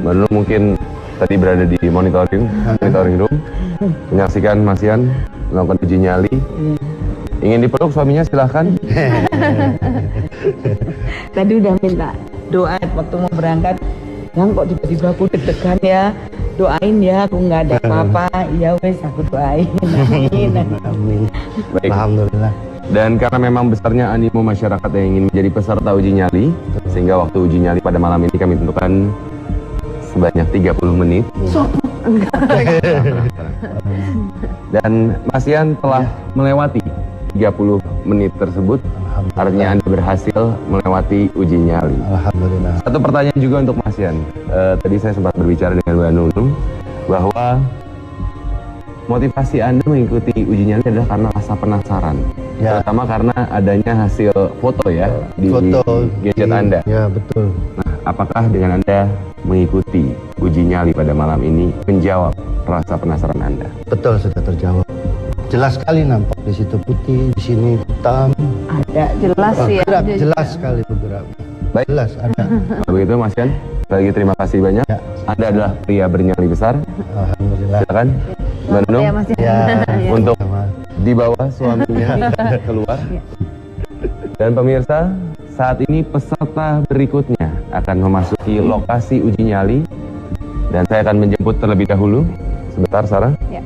Baru mungkin tadi berada di monitoring room, menyaksikan Mas Ian melakukan uji nyali. Ingin dipeluk suaminya, silahkan. Tadi udah minta doa waktu mau berangkat. Yang kok tiba-tiba aku deg-degan ya. Doain ya, aku nggak ada apa-apa. Ya wes, aku doain. Amin. Amin. Baik. Alhamdulillah. Dan karena memang besarnya animo masyarakat yang ingin menjadi peserta uji nyali, sehingga waktu uji nyali pada malam ini kami tentukan sebanyak 30 menit. Dan Mas Ian telah melewati 30 menit tersebut. Artinya Anda berhasil melewati uji nyali. Alhamdulillah. Satu pertanyaan juga untuk Mas Ian. Tadi saya sempat berbicara dengan Mbak Nunung bahwa motivasi Anda mengikuti uji nyali adalah karena rasa penasaran. Ya. Terutama karena adanya hasil foto ya di Foto gadget di- Anda. Ya betul. Nah, apakah dengan Anda mengikuti uji nyali pada malam ini menjawab rasa penasaran Anda? Betul, sudah terjawab. Jelas sekali nampak di situ putih, di sini hitam. Ada Jelas sih ya. Bergerak, jelas sekali bergerak. Baik. Jelas ada. Kalau begitu Mas Ian, sekali lagi terima kasih banyak. Ya. Anda adalah pria bernyali besar. Alhamdulillah. Silakan Mbak Nunung Ya, Mas Ian. Ya. untuk Sama. dibawa suaminya keluar. Dan pemirsa, saat ini peserta berikutnya akan memasuki lokasi uji nyali dan saya akan menjemput terlebih dahulu. Sebentar, Sarah. Ya.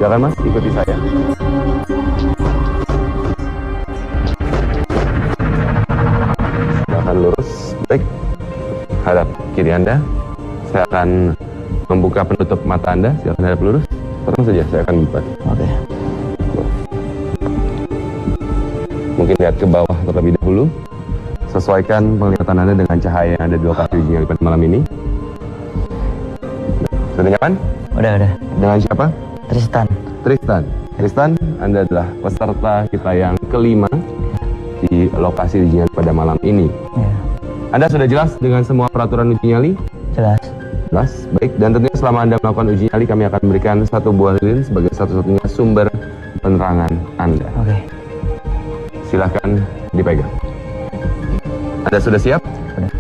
Silakan Mas, ikuti saya. Silakan lurus, baik. Hadap kiri Anda. Saya akan membuka penutup mata Anda. Silakan hadap lurus. Terus saja, saya akan buka. Oke. Mungkin lihat ke bawah terlebih dahulu. Sesuaikan penglihatan Anda dengan cahaya yang ada di lokasi uji nyali pada malam ini. Sudah nyaman? Udah. Dengan siapa? Tristan. Tristan, Anda adalah peserta kita yang kelima di lokasi uji nyali pada malam ini. Ya, Anda sudah jelas dengan semua peraturan uji nyali? jelas. Jelas, baik. Dan tentunya selama Anda melakukan uji nyali, kami akan memberikan satu buah lilin sebagai satu-satunya sumber penerangan Anda. Oke. Silahkan dipegang. Anda sudah siap? Udah.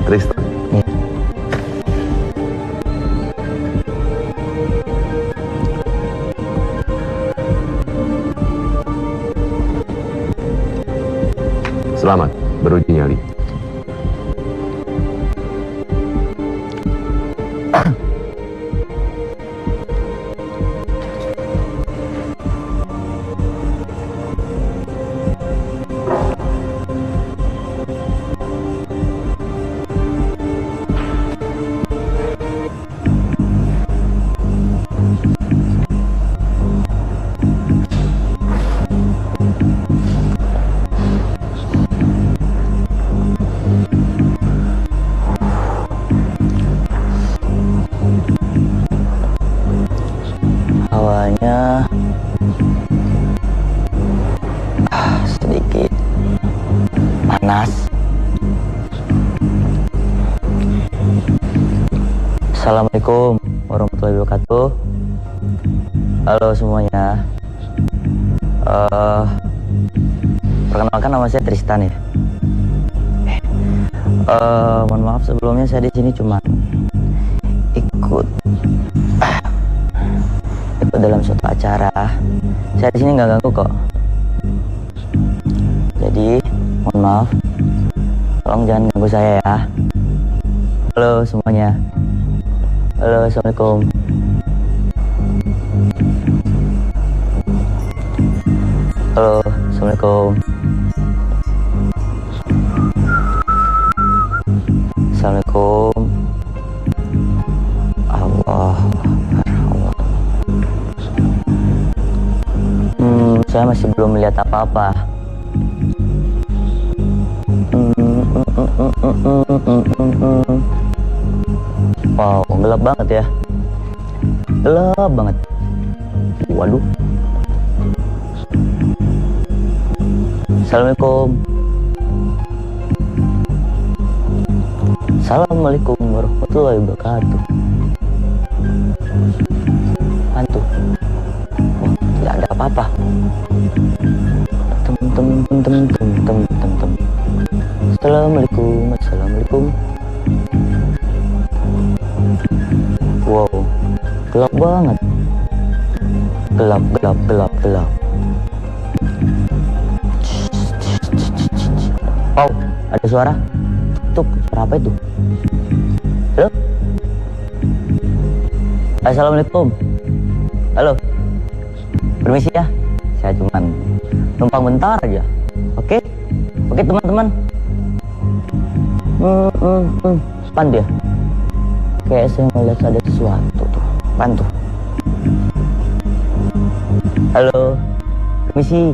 Tristan. Iya. Selamat beruji nyali. Hawanya sedikit panas. Assalamualaikum warahmatullahi wabarakatuh. Halo semuanya. Perkenalkan nama saya Tristan ya. Mohon maaf sebelumnya, saya di sini cuma ikut dalam suatu acara. Saya di sini nggak ganggu kok. Jadi mohon maaf, tolong jangan ganggu saya ya. Halo semuanya. Halo, assalamualaikum. Halo, assalamualaikum. Assalamualaikum. Allah. Saya masih belum melihat apa-apa. Wow, gelap banget ya. Gelap banget. Waduh. Assalamualaikum. Assalamualaikum warahmatullahi wabarakatuh. Hantu. Wah, tidak ada apa-apa. Tem. Assalamualaikum. Wow, gelap banget. Gelap. Oh, ada suara. Tuh, suara apa itu? Halo? Assalamualaikum. Halo. Permisi ya. Saya cuman numpang bentar aja. Oke teman-teman. Pan dia. Kayak saya melihat ada sesuatu tuh. Pan tuh. Halo. Permisi.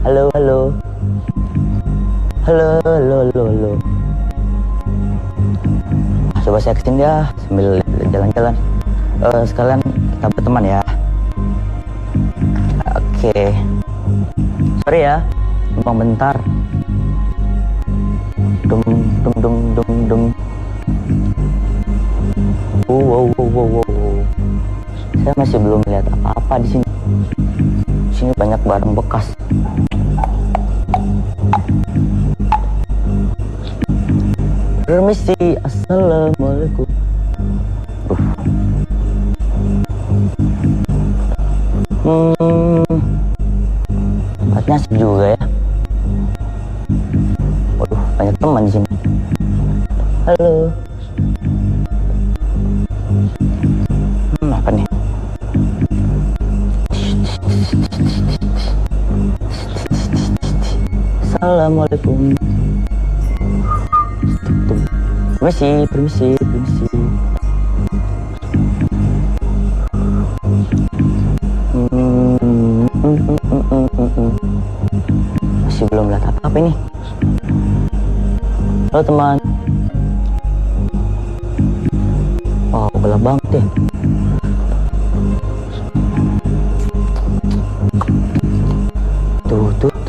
Halo. Coba saya kesini ya sambil jalan-jalan. Sekalian kita berteman ya. Oke. Sorry ya, numpang bentar. Dum. Wow. Saya masih belum lihat apa-apa di sini. Di sini banyak barang bekas. Permisi, assalamualaikum. Tempatnya asik juga ya. Waduh, banyak teman di sini. Halo. Apa nih? Assalamualaikum. Permisi. Masih belum lihat apa-apa ini. Halo teman. Wow, gelap banget deh. Tut.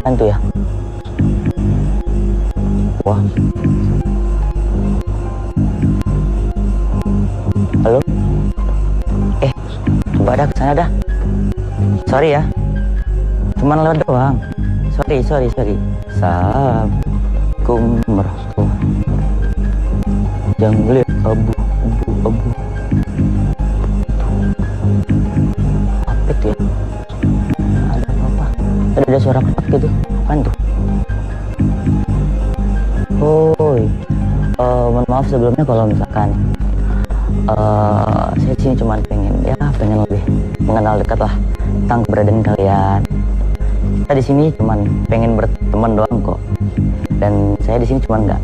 Hantu ya. Wah. Halo. Coba dah kesana dah. Sorry ya. Cuman lewat doang. Sorry. Assalamualaikum warahmatullahi. Jangan lihat abu. Apa itu ya? Ada apa? Ada suara kepak gitu. Apaan tuh? Mohon maaf sebelumnya kalau misalkan saya sini cuma pengen lebih mengenal dekat lah tentang keberadaan kalian. Kita di sini cuma pengen berteman doang kok. Dan saya di sini cuma nggak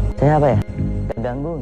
ganggu.